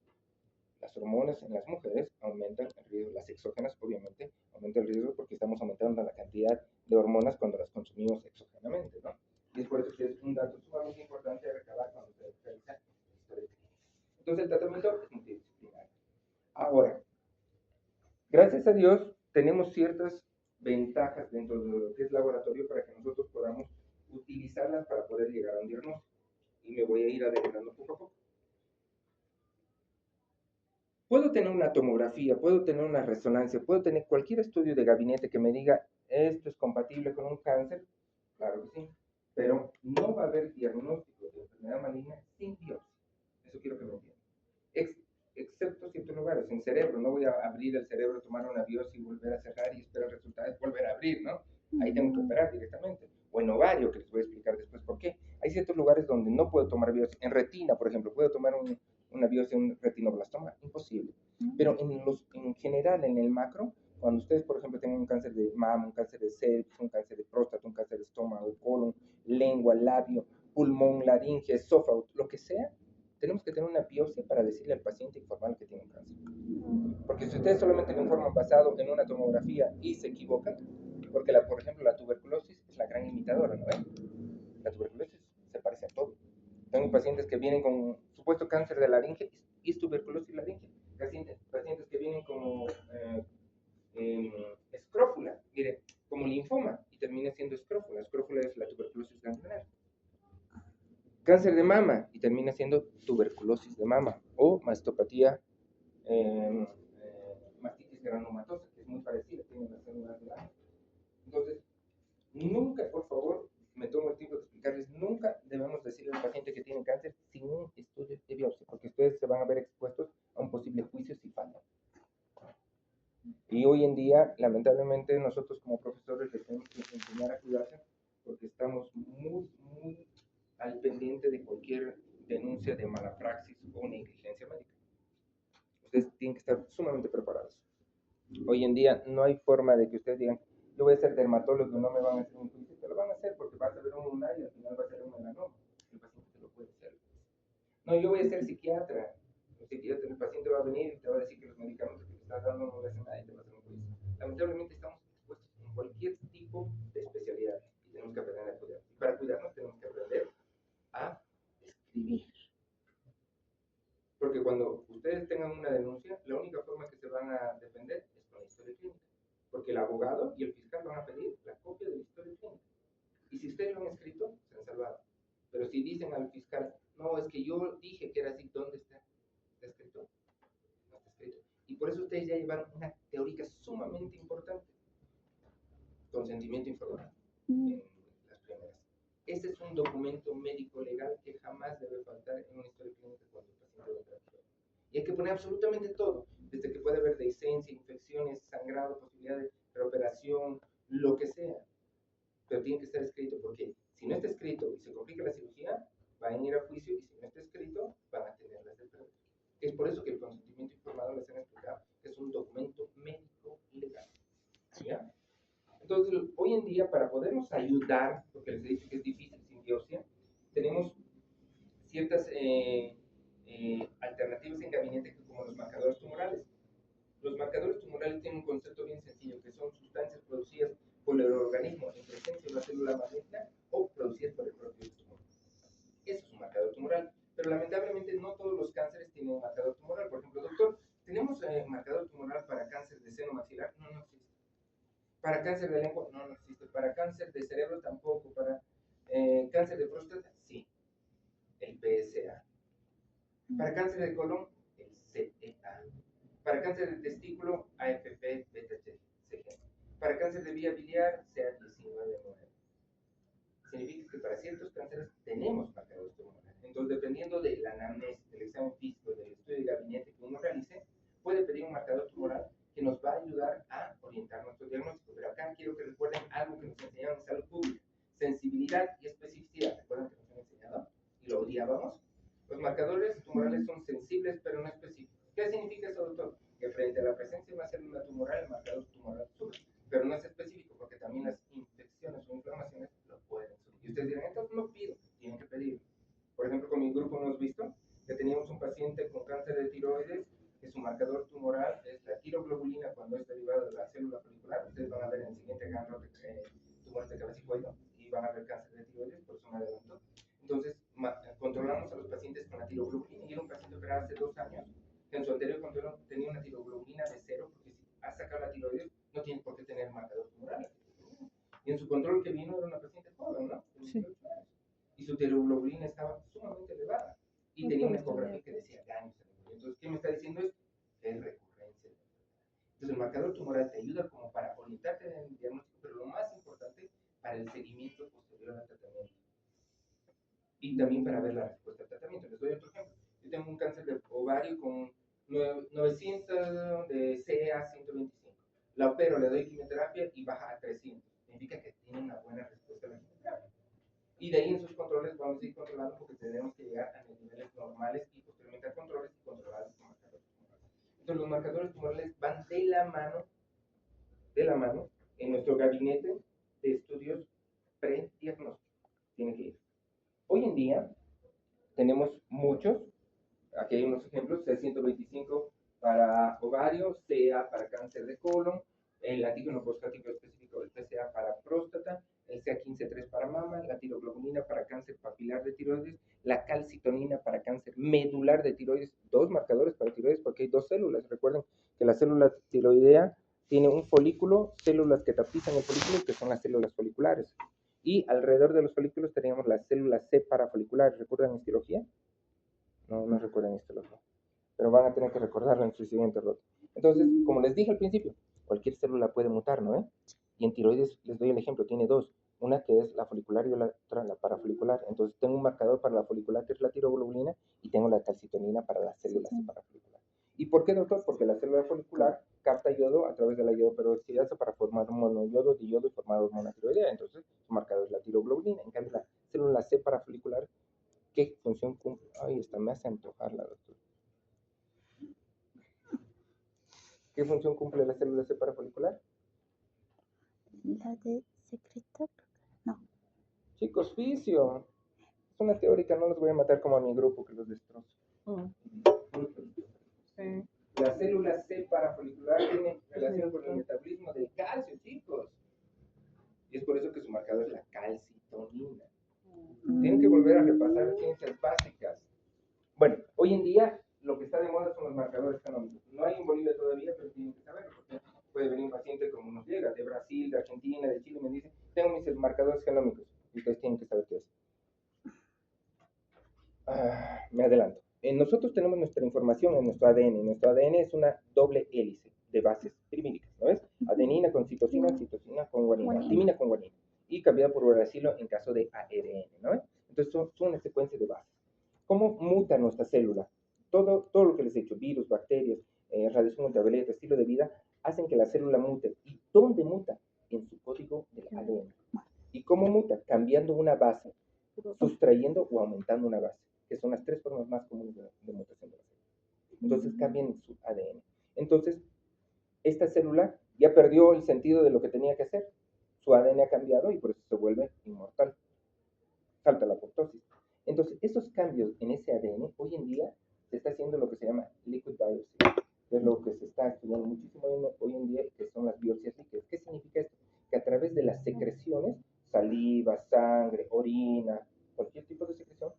Las hormonas en las mujeres aumentan el riesgo, las exógenas obviamente aumentan el riesgo porque estamos aumentando la cantidad de hormonas cuando las consumimos exógenamente, ¿no? Y es por eso que es un dato sumamente importante de recabar cuando se realiza la historia clínica. Entonces el tratamiento es multidisciplinario. Ahora, gracias a Dios tenemos ciertas ventajas dentro de lo que es laboratorio para que nosotros podamos utilizarlas para poder llegar a un diagnóstico. Y me voy a ir adelantando poco a poco. Puedo tener una tomografía, puedo tener una resonancia, puedo tener cualquier estudio de gabinete que me diga esto es compatible con un cáncer, claro que sí, pero no va a haber diagnóstico de enfermedad maligna sin biopsia. Eso quiero que me entiendan. Excepto ciertos lugares, en cerebro, no voy a abrir el cerebro, tomar una biopsia y volver a cerrar y esperar resultados, volver a abrir, ¿no? Ahí tengo que operar directamente. O en ovario, que les voy a explicar después por qué. Hay ciertos lugares donde no puedo tomar biopsia. En retina, por ejemplo, puedo tomar una biopsia, un retinoblastoma, imposible. Pero en general, en el macro, cuando ustedes, por ejemplo, tienen un cáncer de mama, un cáncer de cervix, un cáncer de próstata, un cáncer de estómago, colon, lengua, labio, pulmón, laringe, esófago, lo que sea, tenemos que tener una biopsia para decirle al paciente, informarle que tiene un cáncer. Porque si ustedes solamente lo informan basado en una tomografía y se equivocan, porque por ejemplo la tuberculosis es la gran imitadora, ¿no ven? La tuberculosis se parece a todo. Tengo pacientes que vienen con supuesto cáncer de laringe y es tuberculosis laringe. Pacientes que vienen como escrófula, mire, como linfoma y termina siendo escrófula. Escrófula es la tuberculosis ganglionar. cáncer de mama y termina siendo tuberculosis de mama o mastopatía, mastitis granulomatosa, que es muy parecida, tiene las células de la. Entonces, nunca, por favor, me tomo el tiempo de explicarles, nunca debemos decirle al paciente que tiene cáncer sin un estudio de biopsia, porque ustedes se van a ver expuestos a un posible juicio si fallan. Y hoy en día, lamentablemente, nosotros como profesores les tenemos que enseñar a cuidarse, porque estamos muy al pendiente de cualquier denuncia de mala praxis o negligencia médica. Ustedes tienen que estar sumamente preparados. Hoy en día no hay forma de que ustedes digan, yo voy a ser dermatólogo y no me van a hacer un juicio. Te lo van a hacer porque vas a ver un lunar y al final va a ser un melanoma. El paciente te lo puede hacer. No, yo voy a ser psiquiatra. El paciente va a venir y te va a decir que los medicamentos que te estás dando no le hacen nada y te va a hacer un juicio. Lamentablemente estamos expuestos en cualquier tipo de especialidad y tenemos que aprender a cuidar. Y para cuidarnos tenemos que aprender a escribir. Porque cuando ustedes tengan una denuncia, la única forma que se van a defender es con la historia clínica. Porque el abogado y el fiscal van a pedir la copia de la historia clínica. Y si ustedes lo han escrito, se han salvado. Pero si dicen al fiscal, no, es que yo dije que era así, ¿dónde está? ¿Está escrito? No está escrito. Y por eso ustedes ya llevaron una teórica sumamente importante. Consentimiento informado. En las primeras. Ese es un documento médico legal que jamás debe faltar en una historia clínica cuando el paciente lo trata. Y hay que poner absolutamente todo, desde que puede haber dehiscencia, infecciones, sangrado, posibilidad de reoperación, lo que sea. Pero tiene que estar escrito, porque si no está escrito y se complica la cirugía, van a ir a juicio, y si no está escrito, van a tener las enfermedades. Es por eso que el consentimiento informado, les han explicado, que es un documento médico legal. ¿Ya? Entonces, hoy en día, para podernos ayudar, porque les he dicho que es difícil sin biopsia, tenemos ciertas alternativas en gabinete como los marcadores tumorales. Los marcadores tumorales tienen un concepto bien sencillo, que son sustancias producidas por el organismo en presencia de una célula maligna o producidas por el propio tumor. Eso es un marcador tumoral. Pero lamentablemente no todos los cánceres tienen un marcador tumoral. Por ejemplo, doctor, ¿tenemos marcador tumoral para cáncer de seno maxilar? No, no existe. Para cáncer de lengua, no, no existe. Para cáncer de cerebro tampoco. Para cáncer de próstata, sí. El PSA. Para cáncer de colon, el CEA. Para cáncer de testículo, AFP, beta-CG. Para cáncer de vía biliar, CA19-9. Significa que para ciertos cánceres tenemos marcadores tumorales. Entonces, dependiendo de la anamnesis, del examen físico, del estudio de gabinete que uno realice, puede pedir un marcador tumoral que nos va a ayudar a orientar nuestro diagnóstico. Pero acá quiero que recuerden algo que nos enseñaron en salud pública: sensibilidad y especificidad. ¿Recuerdan que nos han enseñado? Y lo odiábamos. Los marcadores tumorales son sensibles pero no específicos. ¿Qué significa eso, doctor? Que frente a la presencia de una célula tumoral, el marcador tumoral sube, pero no es específico, porque también las infecciones o inflamaciones lo pueden subir. Y ustedes dirán, entonces no pido, tienen que pedir. Por ejemplo, con mi grupo hemos visto que teníamos un paciente con cáncer de tiroides, que su marcador tumoral es la tiroglobulina cuando es derivada de la célula folicular. Ustedes van a ver en el siguiente ejemplo tumores de cabeza y cuello, y van a ver cáncer de tiroides, por eso me adelanto. Entonces, controlamos a los pacientes con la tiroglobulina, y era un paciente operado hace 2 años, que en su anterior control tenía una tiroglobulina de 0, porque si has sacado la tiroides, no tienes por qué tener marcador tumoral. Y en su control que vino era una paciente joven, ¿no? De 18 años. Y su tiroglobulina estaba sumamente elevada. Y tenía una ecografía que decía daños. Entonces, ¿qué me está diciendo esto? Que es recurrencia. Entonces, el marcador tumoral te ayuda como para orientarte en el diagnóstico, pero lo más importante, para el seguimiento posterior al tratamiento. Y también para ver la respuesta al tratamiento. Les doy otro ejemplo. Yo tengo un cáncer de ovario con 900 de CA 125. La opero, le doy quimioterapia y baja a 300. Significa que tiene una buena respuesta a la quimioterapia. Y de ahí en sus controles vamos a ir controlando, porque tenemos que llegar a los niveles normales y posteriormente a controles y controlados con marcadores tumorales. Entonces los marcadores tumorales van de la mano en nuestro gabinete de estudios prediagnósticos. Tiene que ir. Hoy en día tenemos muchos. Aquí hay unos ejemplos: C125 para ovario, CA para cáncer de colon, el antígeno prostático específico del PSA para próstata, el CA15-3 para mama, la tiroglobulina para cáncer papilar de tiroides, la calcitonina para cáncer medular de tiroides. 2 marcadores para tiroides, porque hay 2 células. Recuerden que la célula tiroidea tiene un folículo, células que tapizan el folículo, que son las células foliculares. Y alrededor de los folículos teníamos las células C parafolicular. ¿Recuerdan histología? No recuerdan histología. Pero van a tener que recordarlo en su siguiente rota. Entonces, como les dije al principio, cualquier célula puede mutar, ¿no? Y en tiroides, les doy el ejemplo, tiene dos. Una que es la folicular y la otra la parafolicular. Entonces, tengo un marcador para la folicular, que es la tiroglobulina, y tengo la calcitonina para las células parafolicular. ¿Y por qué, doctor? Porque la célula folicular capta yodo a través de la iodoperoxidasa para formar monoyodo, diyodo y formar hormona tiroidea. Entonces, su marcador es la tiroglobulina. En cambio, la célula C parafolicular, ¿qué función cumple? Ay, esta me hace antojarla, doctor. ¿Qué función cumple la célula C parafolicular? La de secretar. No. Chicos, fisio. Es una teórica, no los voy a matar como a mi grupo que los destrozo. Sí. La célula C parafolicular tiene relación con el metabolismo del calcio, chicos. Y es por eso que su marcador es la calcitonina. Tienen que volver a repasar ciencias básicas. Bueno, hoy en día lo que está de moda son los marcadores canónicos. No hay en Bolivia todavía, pero tienen que saberlo. Porque puede venir un paciente como nos llega, de Brasil, de Argentina, de Chile, me dice, tengo mis marcadores genómicos. Y ustedes tienen que saber qué es. Me adelanto. Nosotros tenemos nuestra información en nuestro ADN. Nuestro ADN es una doble hélice de bases pirimídicas, ¿no ves? Adenina con citosina, citosina con guanina, timina con guanina. Y cambiada por uracilo en caso de ARN, ¿no ves? Entonces son una secuencia de bases. ¿Cómo muta nuestra célula? Todo lo que les he dicho, virus, bacterias, radiación ultravioleta, estilo de vida, hacen que la célula mute. ¿Y dónde muta? En su código del ADN. ¿Y cómo muta? Cambiando una base, sustrayendo o aumentando una base, que son las tres formas más comunes de mutación de la célula. Entonces cambian su ADN. Entonces, esta célula ya perdió el sentido de lo que tenía que hacer. Su ADN ha cambiado y por eso se vuelve inmortal. Salta la apoptosis. Entonces, esos cambios en ese ADN, hoy en día se está haciendo lo que se llama liquid biopsy, que es lo que se está estudiando muchísimo hoy en día, que son las biopsias líquidas. ¿Qué significa esto? Que a través de las secreciones, saliva, sangre, orina, cualquier tipo de secreción,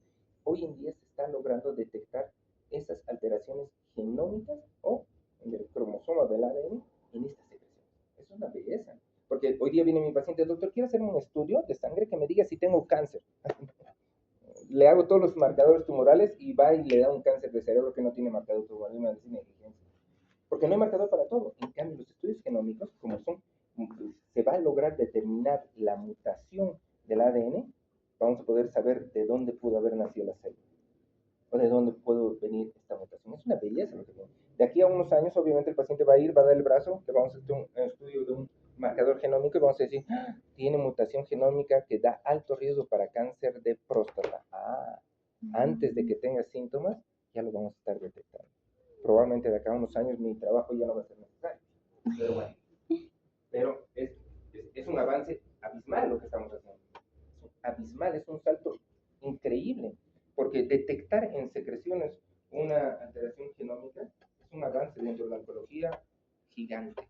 hoy en día se está logrando detectar esas alteraciones genómicas o en el cromosoma del ADN en estas secreciones. Es una belleza. Porque hoy día viene mi paciente, doctor, quiero hacer un estudio de sangre que me diga si tengo cáncer. Le hago todos los marcadores tumorales y va y le da un cáncer de cerebro que no tiene marcador tumoral y me dice negligencia. Porque no hay marcador para todo. En cambio, los estudios genómicos, como son, se va a lograr determinar la mutación del ADN, vamos a poder saber de dónde pudo haber nacido la célula o de dónde pudo venir esta mutación. Es una belleza lo que viene. De aquí a unos años, obviamente, el paciente va a ir, va a dar el brazo, que vamos a hacer un estudio de un marcador genómico y vamos a decir, tiene mutación genómica que da alto riesgo para cáncer de próstata. Antes de que tenga síntomas, ya lo vamos a estar detectando. Probablemente de acá a unos años mi trabajo ya no va a ser necesario. Pero bueno, pero es un avance abismal lo que estamos haciendo. Es abismal, es un salto increíble, porque detectar en secreciones una alteración genómica es un avance dentro de la oncología gigante,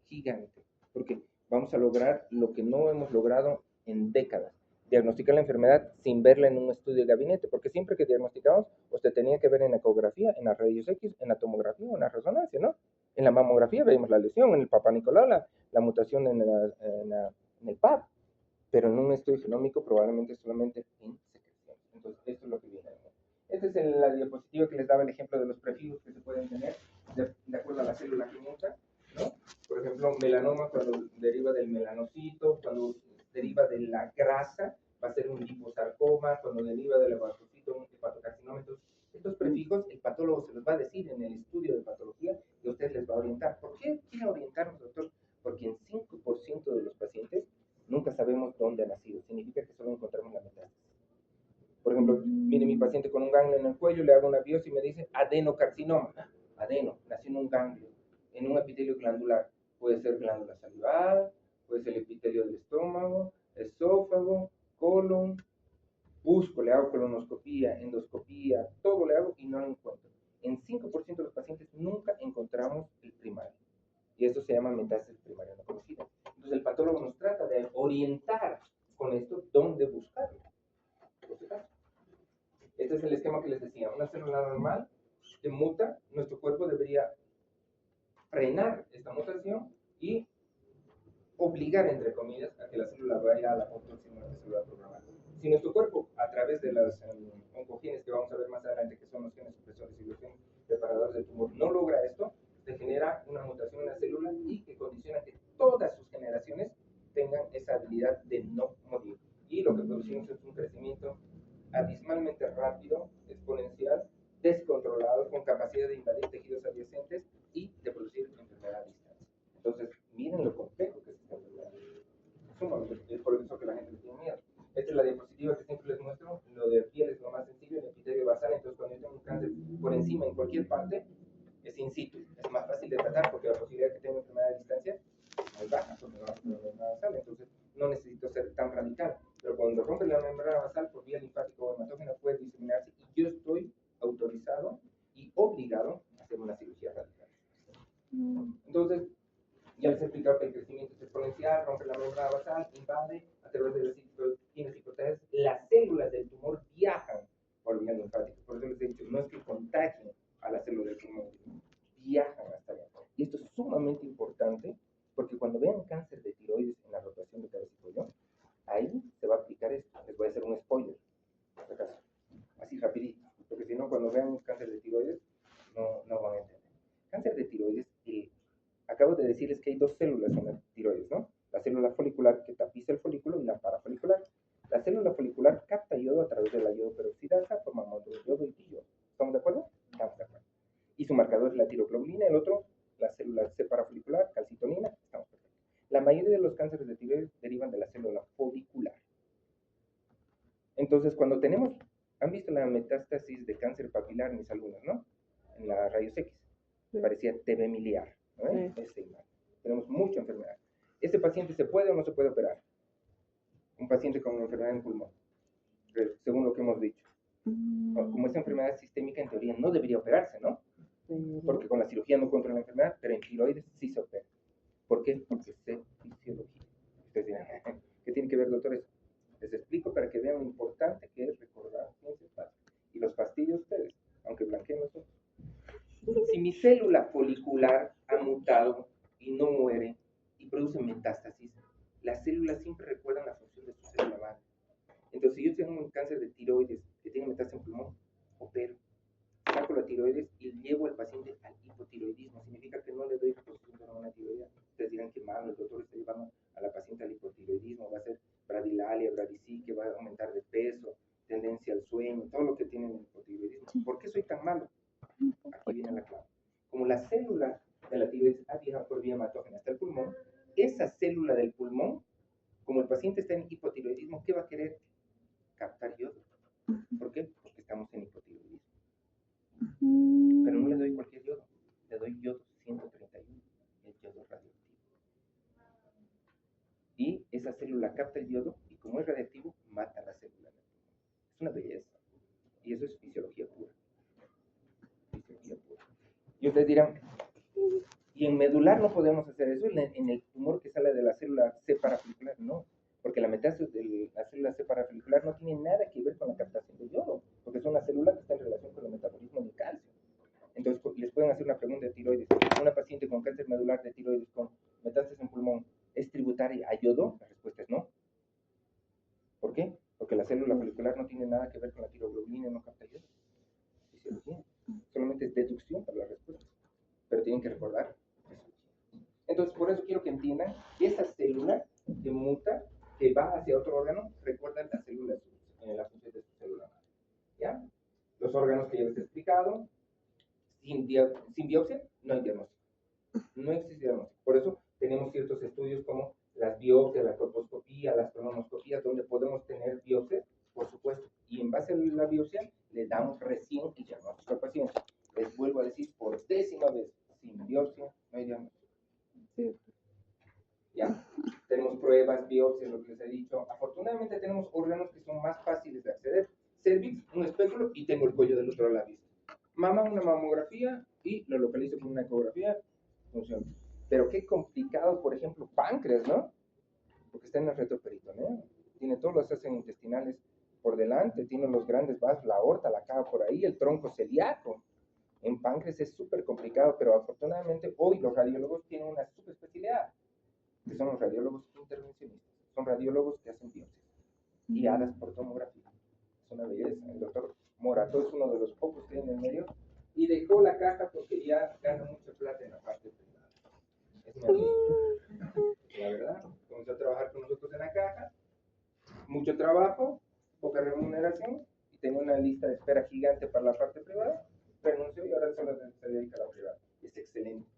gigante, porque vamos a lograr lo que no hemos logrado en décadas, diagnosticar la enfermedad sin verla en un estudio de gabinete, porque siempre que diagnosticamos, usted tenía que ver en la ecografía, en las rayos X, en la tomografía o en la resonancia, ¿no? En la mamografía vemos la lesión, en el Papá Nicolau, la mutación en el PAP, pero en un estudio genómico probablemente solamente en secreción. Entonces, esto es lo que viene. Esta es la diapositiva que les daba el ejemplo de los prefijos que se pueden tener de acuerdo a la célula que muta, ¿no? Por ejemplo, melanoma cuando deriva del melanocito, cuando deriva de la grasa, va a ser un liposarcoma, cuando deriva del hepatocito, un hepatocarcinoma. Entonces, estos prefijos, el patólogo se los va a decir en el estudio de patología y usted les va a orientar. ¿Por qué quiere orientarnos, doctor? Porque en 5% de los pacientes nunca sabemos dónde ha nacido. Significa que solo encontramos la metástasis. Por ejemplo, viene mi paciente con un ganglio en el cuello, le hago una biopsia y me dice adenocarcinoma. Adeno, nació en un ganglio, en un epitelio glandular. Puede ser glándula salival, puede ser el epitelio del estómago, esófago, colon, busco, le hago colonoscopía, endoscopía, todo le hago y no lo encuentro. En 5% de los pacientes nunca encontramos el primario. Y eso se llama metástasis primaria no conocida. Entonces el patólogo nos trata de orientar con esto dónde buscarlo. Este es el esquema que les decía. Una célula normal que muta, nuestro cuerpo debería frenar esta mutación y obligar, entre comillas, a que la célula vaya a la apoptosis muerte celular programada. Si nuestro cuerpo, a través de los oncogenes que vamos a ver más adelante, que son los genes supresores y los genes preparadores del tumor, no logra esto, se genera una mutación en la célula y que condiciona que todas sus generaciones tengan esa habilidad de no morir. Y lo que producimos es un crecimiento abismalmente rápido, exponencial, descontrolado, con capacidad de invadir tejidos adyacentes y de producir enfermedad a distancia. Entonces, miren lo complejo que es esta enfermedad. Es por eso que la gente le tiene miedo. Esta es la diapositiva que siempre les muestro. Lo de piel es lo más sencillo, el epitelio basal. Entonces, cuando yo tengo un cáncer por encima, en cualquier parte, es in situ. Es más fácil de tratar porque la posibilidad de que tenga enfermedad a distancia es muy baja, porque no es membrana basal. Entonces, no necesito ser tan radical. Pero cuando rompe la membrana basal por vía linfática o hematógena, puede diseminarse y yo estoy autorizado y obligado a hacer una cirugía radical. Entonces, ya les he explicado que el crecimiento es exponencial, rompe la membrana basal, invade a través de las citoquinas y proteasas. Las células del tumor viajan por vía linfática. Por eso les he dicho, no es que contagien a las células del tumor, viajan hasta allá. Y esto es sumamente importante porque cuando vean cáncer de tiroides en la rotación de cabeza y cuello, ahí se va a aplicar esto. Les voy a hacer un spoiler, por si acaso, así rapidito, porque si no, cuando vean un cáncer de tiroides, no van a entender. Cáncer de tiroides, acabo de decirles que hay dos células en la tiroides, ¿no? La célula folicular que tapiza el folículo y la parafolicular. La célula folicular capta yodo a través de la yodo peroxidasa, formando yodo y diyodo. ¿Estamos de acuerdo? Estamos de acuerdo. Y su marcador es la tiroglobulina, el otro, la célula C parafolicular, calcitonina, estamos de acuerdo. La mayoría de los cánceres de tiroides derivan de la célula folicular. Entonces, cuando tenemos, han visto la metástasis de cáncer papilar en mis alumnos, ¿no? En la rayos X, parecía TV miliar, ¿no? Sí. Tenemos mucha enfermedad. ¿Este paciente se puede o no se puede operar? Un paciente con enfermedad en pulmón, según lo que hemos dicho. Como esa enfermedad sistémica, en teoría, no debería operarse, ¿no? Porque con la cirugía no controla la enfermedad, pero en tiroides sí se opera. ¿Por qué? Porque sé fisiología. Ustedes dirán, ¿qué tiene que ver, doctores? Les explico para que vean lo importante que es recordar ciencias básicas. Y los fastidios ustedes, aunque blanqueen los ojos. Si mi célula folicular ha mutado y no muere y produce metástasis, las células siempre recuerdan la función de su célula madre. Entonces, si yo tengo un cáncer de tiroides que tiene metástasis en pulmón, opero, saco la tiroides y llevo al paciente al hipotiroidismo. Significa que no le doy reposición de hormona tiroidea. Ustedes dirán que malo, el doctor está llevando a la paciente al hipotiroidismo, va a ser bradilalia, bradicique, va a aumentar de peso, tendencia al sueño, todo lo que tiene el hipotiroidismo. ¿Por qué soy tan malo? Aquí viene la clave. Como la célula de la tiroides ha viajado por vía hematógena hasta el pulmón, esa célula del pulmón, como el paciente está en hipotiroidismo, ¿qué va a querer? Captar yodo. ¿Por qué? Porque estamos en hipotiroidismo. Pero no le doy cualquier yodo, le doy yodo 131, el yodo radioactivo. Y esa célula capta el yodo y como es radiactivo, mata a la célula. Es una belleza. Y eso es fisiología pura. Fisiología pura. Y ustedes dirán, y en medular no podemos hacer eso, en el tumor que sale de la célula C parafolicular, no. Porque la metástasis de la célula C parafolicular no tiene nada que ver con la captación de yodo, porque es una célula que está en relación con el metabolismo del calcio. Entonces, les pueden hacer una pregunta de tiroides. Una paciente con cáncer medular de tiroides con metástasis en pulmón, ¿es tributaria a yodo? La respuesta es no. ¿Por qué? Porque la célula folicular no tiene nada que ver con la tiroglobulina, no capta yodo. Fisiología. Solamente es deducción para la respuesta. Pero tienen que recordar eso. Entonces, por eso quiero que entiendan que esa célula que muta, que va hacia otro órgano, recuerda la célula en la función de su célula madre. ¿Ya? Los órganos que ya les he explicado. Sin biopsia no hay diagnóstico. No existe diagnóstico. Por eso tenemos ciertos estudios como las biopsias, la colposcopía, las crononoscopías, donde podemos tener biopsias, por supuesto. Y en base a la biopsia, le damos recién el diagnóstico al paciente. Les vuelvo a decir por 10ª vez, sin biopsia no hay diagnóstico. Sí. Ya, tenemos pruebas, biopsias, lo que les he dicho. Afortunadamente tenemos órganos que son más fáciles de acceder. Cervix, un espéculo y tengo el cuello del otro lado. Mama, una mamografía y lo localizo con una ecografía, funciona. Pero qué complicado, por ejemplo, páncreas, ¿no? Porque está en el retroperitoneo. Tiene todos los haces intestinales por delante, tiene los grandes vasos, la aorta, la cava por ahí, el tronco celíaco. En páncreas es súper complicado, pero afortunadamente hoy los radiólogos tienen una subespecialidad. que son los radiólogos intervencionistas. Son radiólogos que hacen biopsias guiadas por tomografía. Es una belleza. El doctor Morato es uno de los pocos que hay en el medio y dejó la caja porque ya gana mucha plata en la parte privada. Es una belleza. La verdad, comenzó a trabajar con nosotros en la caja, mucho trabajo, poca remuneración, y tenía una lista de espera gigante para la parte privada, renunció y ahora solo se dedica a la privada. Es excelente.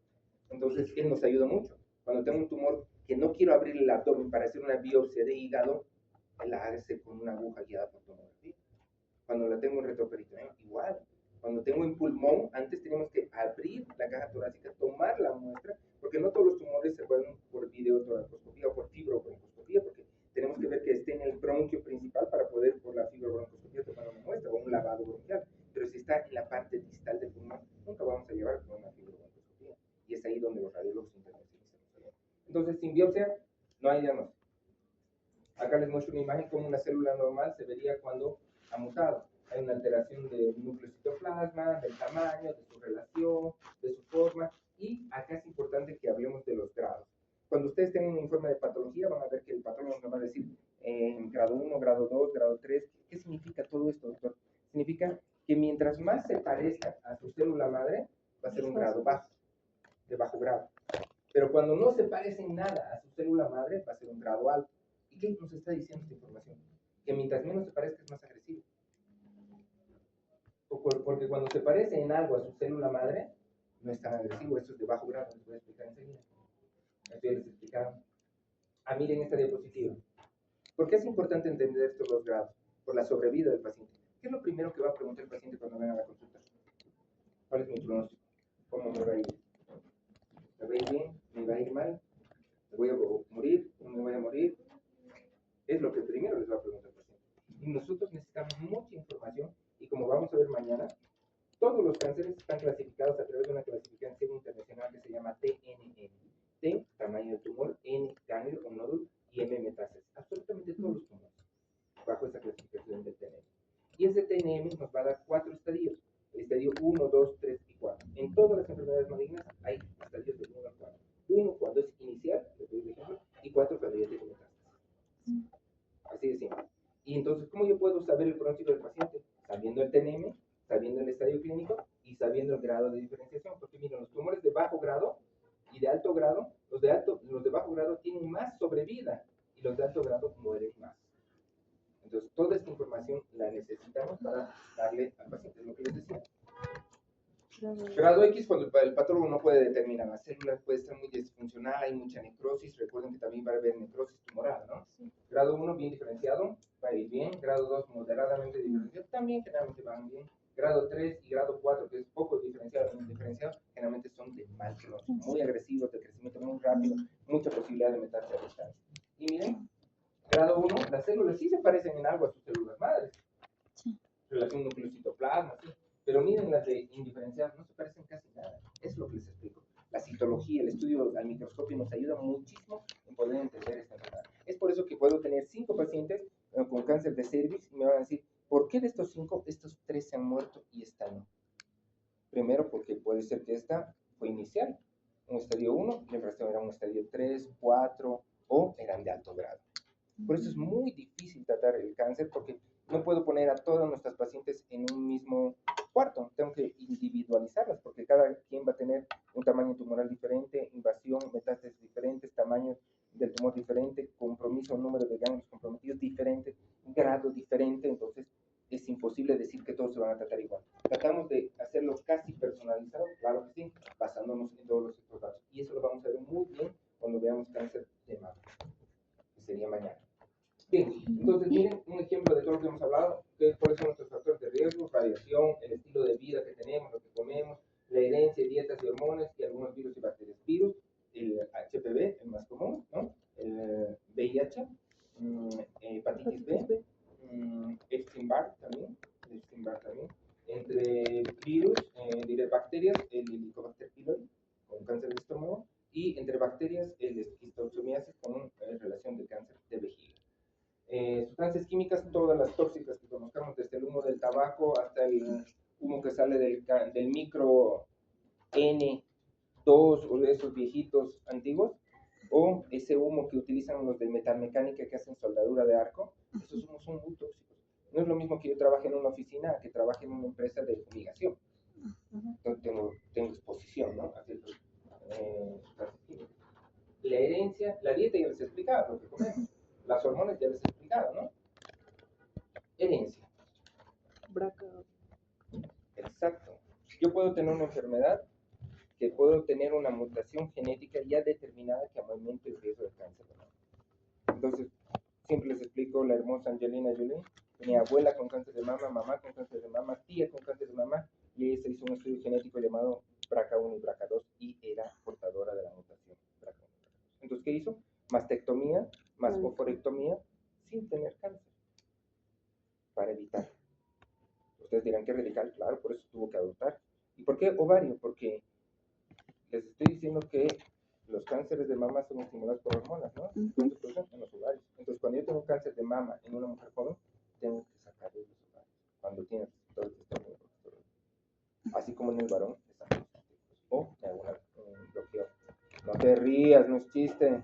Entonces, él nos ayuda mucho. Cuando tengo un tumor que no quiero abrir el abdomen para hacer una biopsia de hígado, él la hace con una aguja guiada por tomografía. Cuando la tengo en retroperitoneal, igual. Cuando tengo en pulmón, antes teníamos que abrir la caja torácica, tomar la muestra, porque no todos los tumores se pueden por videotoracoscopía o por fibrobroncoscopía, porque tenemos que ver que esté en el bronquio principal para poder por la fibrobroncoscopía tomar una muestra o un lavado bronquial. Pero si está en la parte distal del pulmón, nunca vamos a llevar con una fibrobroncoscopía. Y es ahí donde los radiólogos intervencionistas nos ayudan. Entonces, sin biopsia, no hay diagnóstico. Acá les muestro una imagen como una célula normal se vería cuando ha mutado. Hay una alteración del núcleo citoplasma, del tamaño, de su relación, de su forma. Y acá es importante que hablemos de los grados. Cuando ustedes tengan un informe de patología, van a ver que el patólogo nos va a decir grado 1, grado 2, grado 3. ¿Qué significa todo esto, doctor? Significa que mientras más se parezca a su célula madre, va a ser un grado bajo, de bajo grado. Pero cuando no se parece en nada a su célula madre, va a ser un grado alto. ¿Y qué nos está diciendo esta información? Que mientras menos se parezca es más agresivo. Porque cuando se parece en algo a su célula madre, no es tan agresivo, eso es de bajo grado, les voy a explicar enseguida. Eso ya les explicaba. Miren esta diapositiva. ¿Por qué es importante entender estos dos grados? Por la sobrevida del paciente. ¿Qué es lo primero que va a preguntar el paciente cuando venga a la consulta? ¿Cuál es mi pronóstico? ¿Cómo me va a ir? ¿Me va a ir bien? ¿Me va a ir mal? ¿Me voy a morir? ¿No me voy a morir? Es lo que primero les va a preguntar el paciente. Y nosotros necesitamos mucha información y como vamos a ver mañana, todos los cánceres están clasificados a través de una clasificación internacional que se llama TNM. T, tamaño del tumor, N, cáncer o nódulo, y M, metástasis. Absolutamente todos los tumores bajo esa clasificación del TNM. Y ese TNM nos va a dar 4 estadios. El estadio 1, 2, 3 y 4. En todas las enfermedades malignas hay estadios del 1 al 4. 1 cuando es inicial, les doy el ejemplo, y 4 cuando ya tiene metástasis. Así de simple. Y entonces, ¿cómo yo puedo saber el pronóstico del paciente? Sabiendo el TNM, sabiendo el estadio clínico y sabiendo el grado de diferenciación. Porque miren, los tumores de bajo grado y de alto grado, los de bajo grado tienen más sobrevida y los de alto grado mueren más. Entonces, toda esta información la necesitamos para darle al paciente, es lo que les decía. Grado X, cuando el patólogo no puede determinar la célula, puede estar muy disfuncional, hay mucha necrosis. Recuerden que también va a haber necrosis tumoral, ¿no? Sí. Grado 1, bien diferenciado, va a ir bien. Grado 2, moderadamente diferenciado, también generalmente van bien. Grado 3 y grado 4, que es poco diferenciado, generalmente son de mal pronóstico, muy agresivos, de crecimiento muy rápido, mucha posibilidad de meterse a distancia. Y miren, grado 1, las células sí se parecen en algo a sus células madres. Sí. Relación núcleo-citoplasma, sí. Pero miren las de indiferenciadas, no se parecen casi nada. Es lo que les explico. La citología, el estudio al microscopio nos ayuda muchísimo en poder entender esta enfermedad. Es por eso que puedo tener 5 pacientes con cáncer de cervix y me van a decir, ¿por qué de estos 5, estos 3 se han muerto y esta no? Primero, porque puede ser que esta fue inicial, un estadio 1, y el resto era un estadio 3, 4 o eran de alto grado. Por eso es muy difícil tratar el cáncer porque no puedo poner a todas nuestras pacientes en un mismo cuarto. Tengo que individualizarlas porque cada quien va a tener un tamaño tumoral diferente, invasión, metástasis diferentes, tamaño del tumor diferente, compromiso, número de ganglios comprometidos diferente, grado diferente. Entonces es imposible decir que todos se van a tratar igual. Tratamos de hacerlo casi personalizado, claro que sí, basándonos en todos los datos. Y eso lo vamos a ver muy bien cuando veamos cáncer de mama, que sería mañana. Bien, entonces miren un ejemplo de todo lo que hemos hablado, cuáles son nuestros factores de riesgo, radiación, el estilo de vida que tenemos, lo que comemos, la herencia, dietas y hormonas y algunos virus y bacterias. Virus, el HPV, el más común, ¿no? El VIH, hepatitis B, Epstein-Barr también, entre virus, diré bacterias, el Helicobacter pylori, con cáncer de estómago, y entre bacterias, el esquistosomiasis con relación de cáncer de vejiga. Sustancias químicas, todas las tóxicas que conozcamos, desde el humo del tabaco hasta el humo que sale del micro N2 o de esos viejitos antiguos, o ese humo que utilizan los de metalmecánica que hacen soldadura de arco, esos humos son muy tóxicos. No es lo mismo que yo trabaje en una oficina a que trabaje en una empresa de fumigación. Entonces tengo exposición, ¿no? La herencia, la dieta ya les he explicado lo que comemos. Las hormonas ya les he explicado, ¿no? Herencia. BRCA. Exacto. Yo puedo tener una enfermedad que puedo tener una mutación genética ya determinada que aumente el riesgo de cáncer. Entonces, siempre les explico la hermosa Angelina Jolie, mi abuela con cáncer de mama, mamá con cáncer de mama, tía con cáncer de mama, y ella se hizo un estudio genético llamado BRCA1 y BRCA2 y era portadora de la mutación BRCA1 y BRCA2. Entonces, ¿qué hizo? Mastectomía, más oforectomía, sin tener cáncer, para evitar. Ustedes dirán que radical, claro, por eso tuvo que adoptar. ¿Y por qué ovario? Porque les estoy diciendo que los cánceres de mama son estimulados por hormonas, ¿no? Entonces, pues, en los ovarios. Entonces, cuando yo tengo cáncer de mama en una mujer joven, tengo que sacarle los ovarios. Cuando tiene resultados de estrógeno y progesterona. Así como en el varón, o me hago un bloqueo. No te rías, no es chiste.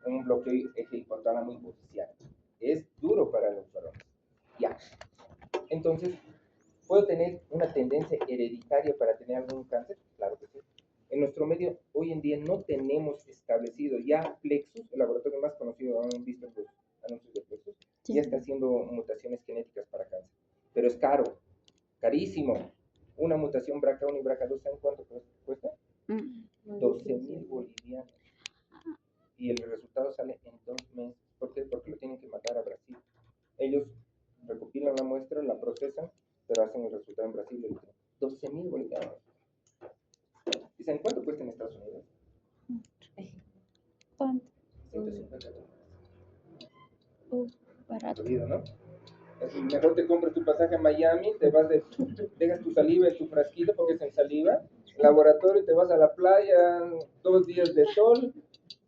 Un bloqueo eje hipotálamo hipoficial. Es duro para los varones. Ya. Entonces, ¿puedo tener una tendencia hereditaria para tener algún cáncer? Claro que sí. En nuestro medio, hoy en día no tenemos establecido ya Plexus, el laboratorio más conocido, han visto los anuncios de Plexus, ya está haciendo mutaciones genéticas para cáncer. Pero es caro, carísimo. Una mutación BRCA1 y BRCA2, ¿saben cuánto cuesta? 12,000 bolivianos. Y el resultado sale en 2 meses. ¿Por qué? Porque lo tienen que mandar a Brasil. Ellos recopilan la muestra, la procesan, pero hacen el resultado en Brasil. 12,000 bolivianos. ¿Y saben cuánto cuesta en Estados Unidos? ¿Cuánto? 150 dólares. Barato. Olvido, ¿no? Mejor te compras tu pasaje a Miami, te vas dejas tu saliva en tu frasquito porque es en saliva, laboratorio, te vas a la playa, 2 días de sol,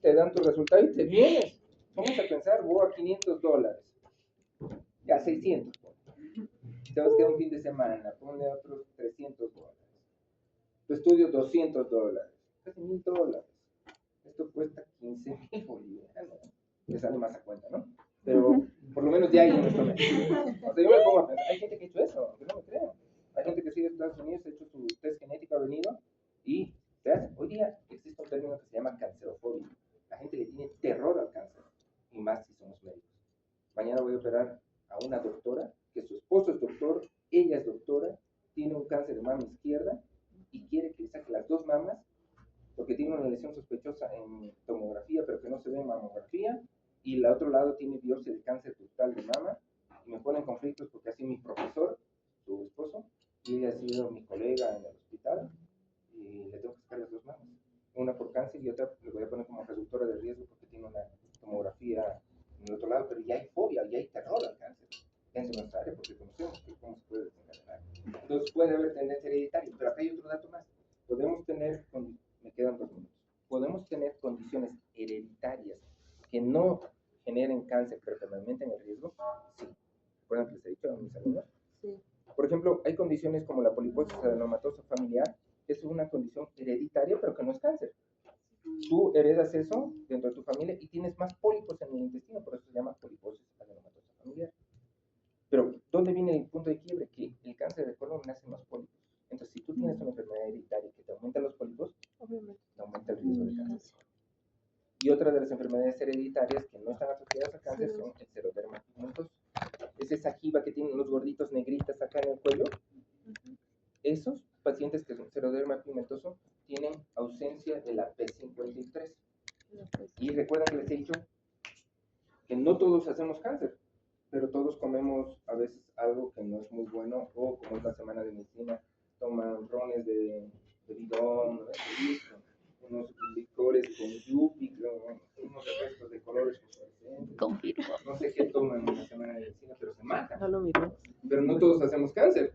te dan tu resultado y te vienes. Vamos a pensar, voy a 500 dólares, ya 600. Te vas a quedar un fin de semana, ponle otros 300 dólares. Tu estudio, 200 dólares, casi 1,000 dólares. Esto cuesta 15,000 bolivianos. Te sale más a cuenta, ¿no? Pero por lo menos ya hay en nuestro mes. O sea, yo me pongo a pensar, hay gente que ha hecho eso, aunque no me creo. Hay gente que sigue en Estados Unidos, ha hecho su test genético, ha venido y se hace. Hoy día existe un término que se llama cancerofobia. La gente le tiene terror al cáncer, y más si somos médicos. Mañana voy a operar a una doctora, que su esposo es doctor, ella es doctora, tiene un cáncer de mama izquierda y quiere que le saque las 2 mamas porque tiene una lesión sospechosa en tomografía, pero que no se ve en mamografía, y el otro lado tiene biopsia de cáncer ductal de mama, y me ponen conflictos porque ha sido mi profesor, su esposo, y ella ha sido mi colega en el hospital, y le tengo que sacar las 2 mamas, una por cáncer y otra le voy a poner como reductora de riesgo porque tiene una tomografía en el otro lado, pero ya hay fobia, ya hay terror al cáncer dentro de nuestra área, porque conocemos cómo se puede desencadenar. Entonces puede haber tendencia hereditaria, pero acá hay otro dato más. Podemos tener, me quedan 2 minutos, podemos tener condiciones hereditarias que no generen cáncer, pero que aumenten el riesgo. Sí. ¿Recuerdan que les he dicho a mis alumnos? Sí. Por ejemplo, hay condiciones como la poliposis adenomatosa familiar, que es una condición hereditaria, pero que no es cáncer. Tú heredas eso dentro de tu familia y tienes más pólipos en el intestino, por eso se llama poliposis adenomatosa familiar. Pero, ¿dónde viene el punto de quiebre? Que el cáncer de colon nace más pólipos. Entonces, si tú tienes una enfermedad hereditaria que te aumenta los pólipos, Obviamente. te aumenta el riesgo de cáncer. Y otra de las enfermedades hereditarias que no están asociadas a cáncer son el seroderma pigmentoso. Es esa jiba que tienen los gorditos negritas acá en el cuello. Esos pacientes que son seroderma pigmentoso tienen ausencia de la P53. Y recuerdan que les he dicho que no todos hacemos cáncer, pero todos comemos a veces algo que no es muy bueno, o como es la semana de medicina, toman rones de bidón, unos licores con yupi, unos refrescos de colores fosforescentes. Confirmo. No sé qué toman en la semana de medicina, pero se matan. No lo miró. Pero no todos hacemos cáncer.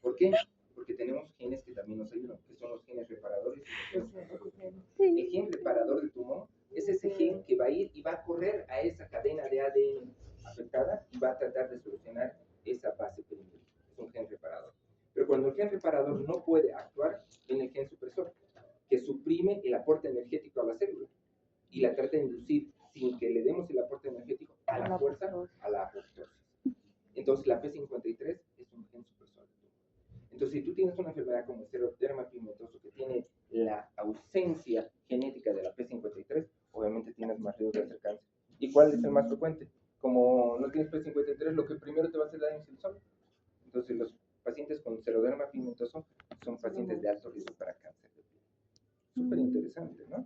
¿Por qué? Porque tenemos genes que también nos ayudan, que son los genes reparadores. El gen reparador del tumor es ese gen que va a ir y va a correr a esa cadena de ADN afectada y va a tratar de solucionar esa base periférica. Es un gen reparador. Pero cuando el gen reparador no puede actuar, viene el gen supresor, que suprime el aporte energético a la célula. y la trata de inducir sin que le demos el aporte energético a la fuerza, a la apoptosis. Entonces la P53 es un gen supresor. Entonces, si tú tienes una enfermedad como el Scleroderma pigmentoso que tiene la ausencia genética de la P53, obviamente tienes más riesgo de hacer cáncer. ¿Y cuál es el más frecuente? Como no tienes P53, lo que primero te va a hacer daño es el sol. Entonces, los pacientes con Scleroderma pigmentoso son pacientes de alto riesgo para cáncer de piel. Súper interesante, ¿no?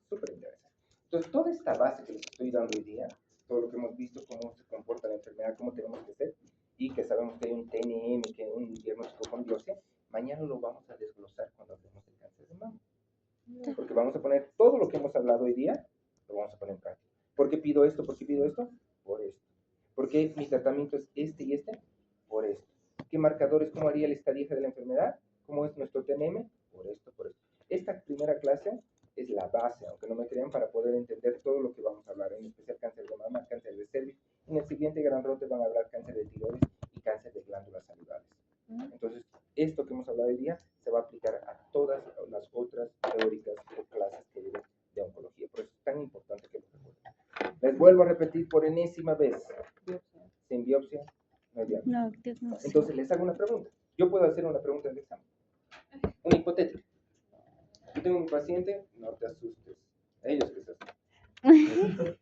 Súper interesante. Entonces, toda esta base que les estoy dando hoy día, todo lo que hemos visto, cómo se comporta la enfermedad, cómo tenemos que ser, y que sabemos que hay un TNM, que hay un diagnóstico con biopsia, mañana lo vamos a desglosar cuando hablemos del cáncer de mama. Porque vamos a poner todo lo que hemos hablado hoy día, lo vamos a poner en práctica. ¿Por qué pido esto? ¿Por qué pido esto? Por esto. ¿Por qué mi tratamiento es este y este? Por esto. ¿Qué marcadores? ¿Cómo haría el estadio de la enfermedad? ¿Cómo es nuestro TNM? Por esto, por esto. Esta primera clase es la base, aunque no me crean, para poder entender todo lo que vamos a hablar, en especial cáncer de mama, cáncer de cervix. En el siguiente gran rote van a hablar cáncer de tiroides y cáncer de glándulas salivales. Entonces, esto que hemos hablado hoy día se va a aplicar a todas las otras teóricas o clases que vienen de oncología. Por eso es tan importante que lo recuerden. Les vuelvo a repetir por enésima vez. Sin biopsia, no hay diagnóstico. No, diagnóstico. Entonces, les hago una pregunta. Yo puedo hacer una pregunta en el examen. Una hipotética. Yo tengo un paciente, no te asustes. Ellos que se asustan.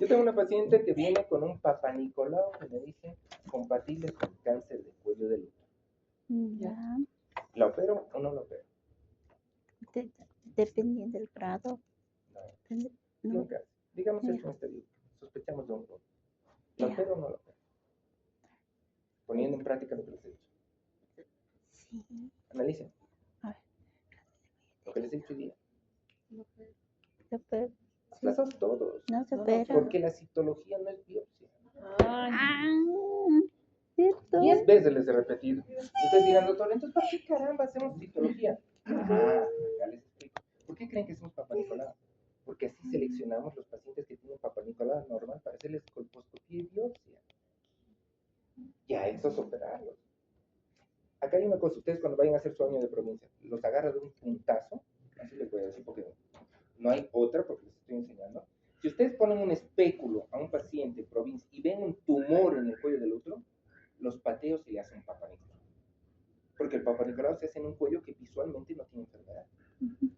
Yo tengo una paciente que viene con un Papa Nicolau que me dice compatible con cáncer de cuello del útero. Ya, ¿La opero o no la opero? dependiendo del grado. No. No. Nunca. Digamos Ya. esto en este libro. Sospechamos de un poco. ¿La Ya. opero o no la opero? Poniendo en práctica lo que les he dicho. Sí. Analicen A ver. lo que les he dicho hoy día. Se opera. Haz todos. No se opera. Porque la citología no es biopsia. ¿Cierto? 10 veces les he repetido. Ustedes dirán, doctor, entonces ¿para qué caramba hacemos citología? Ya les explico. ¿Por qué creen que hacemos Papa Nicolau? Porque así seleccionamos los pacientes que tienen Papa Nicolau normal para hacerles colposcopía y biopsia. Ya eso es operarlos. Acá hay una cosa, ustedes cuando vayan a hacer su año de provincia, los agarra de un puntazo, así les voy a decir porque no hay otra, porque les estoy enseñando. Si ustedes ponen un espéculo a un paciente en provincia y ven un tumor en el cuello del útero, los pateos se le hacen Papa Nicolau. Porque el Papa Nicolau se hace en un cuello que visualmente no tiene enfermedad.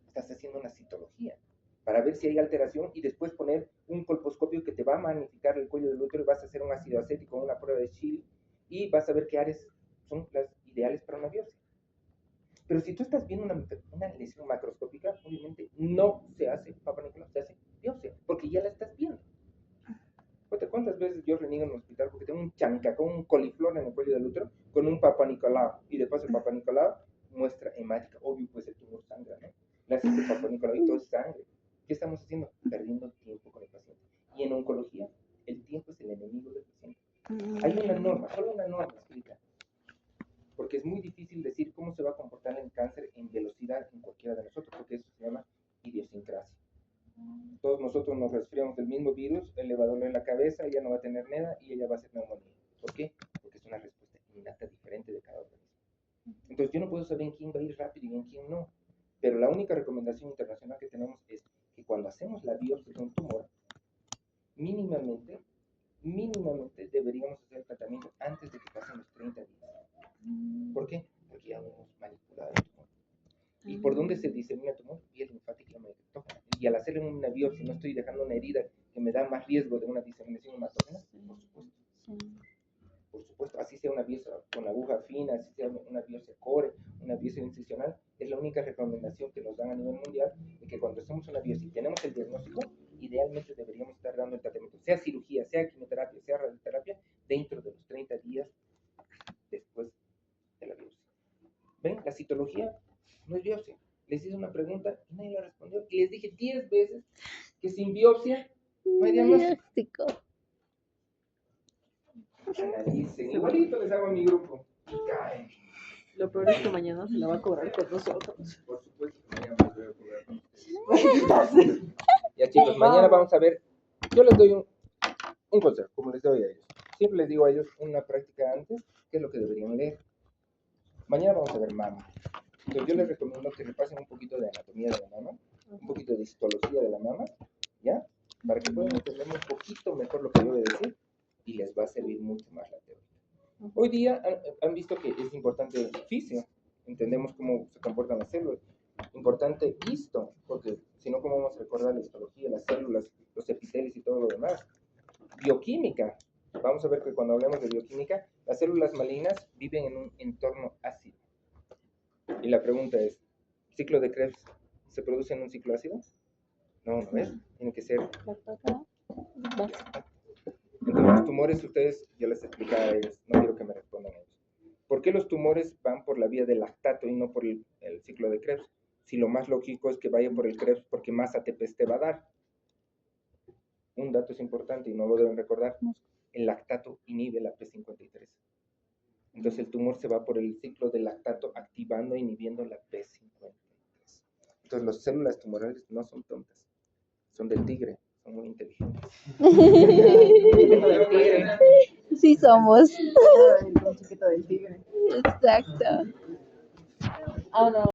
Estás haciendo una citología para ver si hay alteración y después poner un colposcopio que te va a magnificar el cuello del útero y vas a hacer un ácido acético, una prueba de Schill y vas a ver qué áreas son las ideales para una biopsia. Pero si tú estás viendo una lesión macroscópica, obviamente no se hace Papa Nicolau, se hace biopsia, porque ya la estás viendo. ¿Cuántas veces yo reniego en el hospital porque tengo un chancacón, un coliflor en el cuello del útero con un Papa Nicolau? Y después el Papa Nicolau muestra hemática, obvio, pues el tumor sangra, ¿no? Le haces el Papa Nicolau y todo es sangre. ¿Qué estamos haciendo? Perdiendo tiempo con el paciente. Y en oncología, el tiempo es el enemigo del paciente. Hay una norma, solo una norma escrita. Porque es muy difícil decir cómo se va a comportar el cáncer en velocidad en cualquiera de nosotros, porque eso se llama idiosincrasia. Todos nosotros nos resfriamos del mismo virus, él le va a doler la cabeza, ella no va a tener nada y ella va a hacer neumonía. ¿Por qué? Porque es una respuesta innata diferente de cada organismo. Entonces yo no puedo saber en quién va a ir rápido y en quién no. Pero la única recomendación internacional que tenemos es que cuando hacemos la biopsia de un tumor, mínimamente deberíamos hacer el tratamiento antes de que pasen los 30 días. ¿Por qué? Porque ya hemos manipulado el tumor. ¿Y por dónde se disemina el tumor? Vía linfática hematógena. Y al hacerle una biopsia no estoy dejando una herida que me da más riesgo de una diseminación hematógena. Por supuesto. Por supuesto, así sea una biopsia con aguja fina, así sea una biopsia core, una biopsia incisional, es la única recomendación que nos dan a nivel mundial de que cuando hacemos una biopsia y tenemos el diagnóstico, idealmente deberíamos estar dando el tratamiento, sea cirugía, sea quimioterapia, sea radioterapia, dentro de los 30 días después de la biopsia. ¿Ven? La citología no es biopsia. Les hice una pregunta y nadie la respondió. Y les dije 10 veces que sin biopsia no hay diagnóstico. Analicen. Igualito les hago a mi grupo. Y caen. Lo peor es que mañana se la va a cobrar con nosotros. Por supuesto que mañana me voy a cobrar con ustedes. Ya chicos, mañana vamos a ver. Yo les doy un consejo, como les doy a ellos. Siempre les digo a ellos una práctica antes, que es lo que deberían leer. Mañana vamos a ver mama. Entonces yo les recomiendo que repasen un poquito de anatomía de la mama, un poquito de histología de la mama, ¿ya? Para que puedan entender un poquito mejor lo que yo voy a decir y les va a servir mucho más la teoría. Hoy día han visto que es importante el fisio, entendemos cómo se comportan las células. Importante histo, porque si no, ¿cómo vamos a recordar la histología, las células, los epitelios y todo lo demás? Bioquímica. Vamos a ver que cuando hablemos de bioquímica, las células malignas viven en un entorno ácido. Y la pregunta es, ¿ciclo de Krebs se produce en un ciclo ácido? No, no es. Tiene que ser. Entonces, los tumores, ustedes, yo les explicaba a ellos, no quiero que me respondan ellos. ¿Por qué los tumores van por la vía del lactato y no por el ciclo de Krebs? Si lo más lógico es que vaya por el Krebs porque más ATPs te va a dar. Un dato es importante y no lo deben recordar. El lactato inhibe la P53. Entonces el tumor se va por el ciclo del lactato activando e inhibiendo la P53. Entonces las células tumorales no son tontas, son del tigre, son muy inteligentes. Sí somos. El chiquito del tigre. Exacto. Ah, no.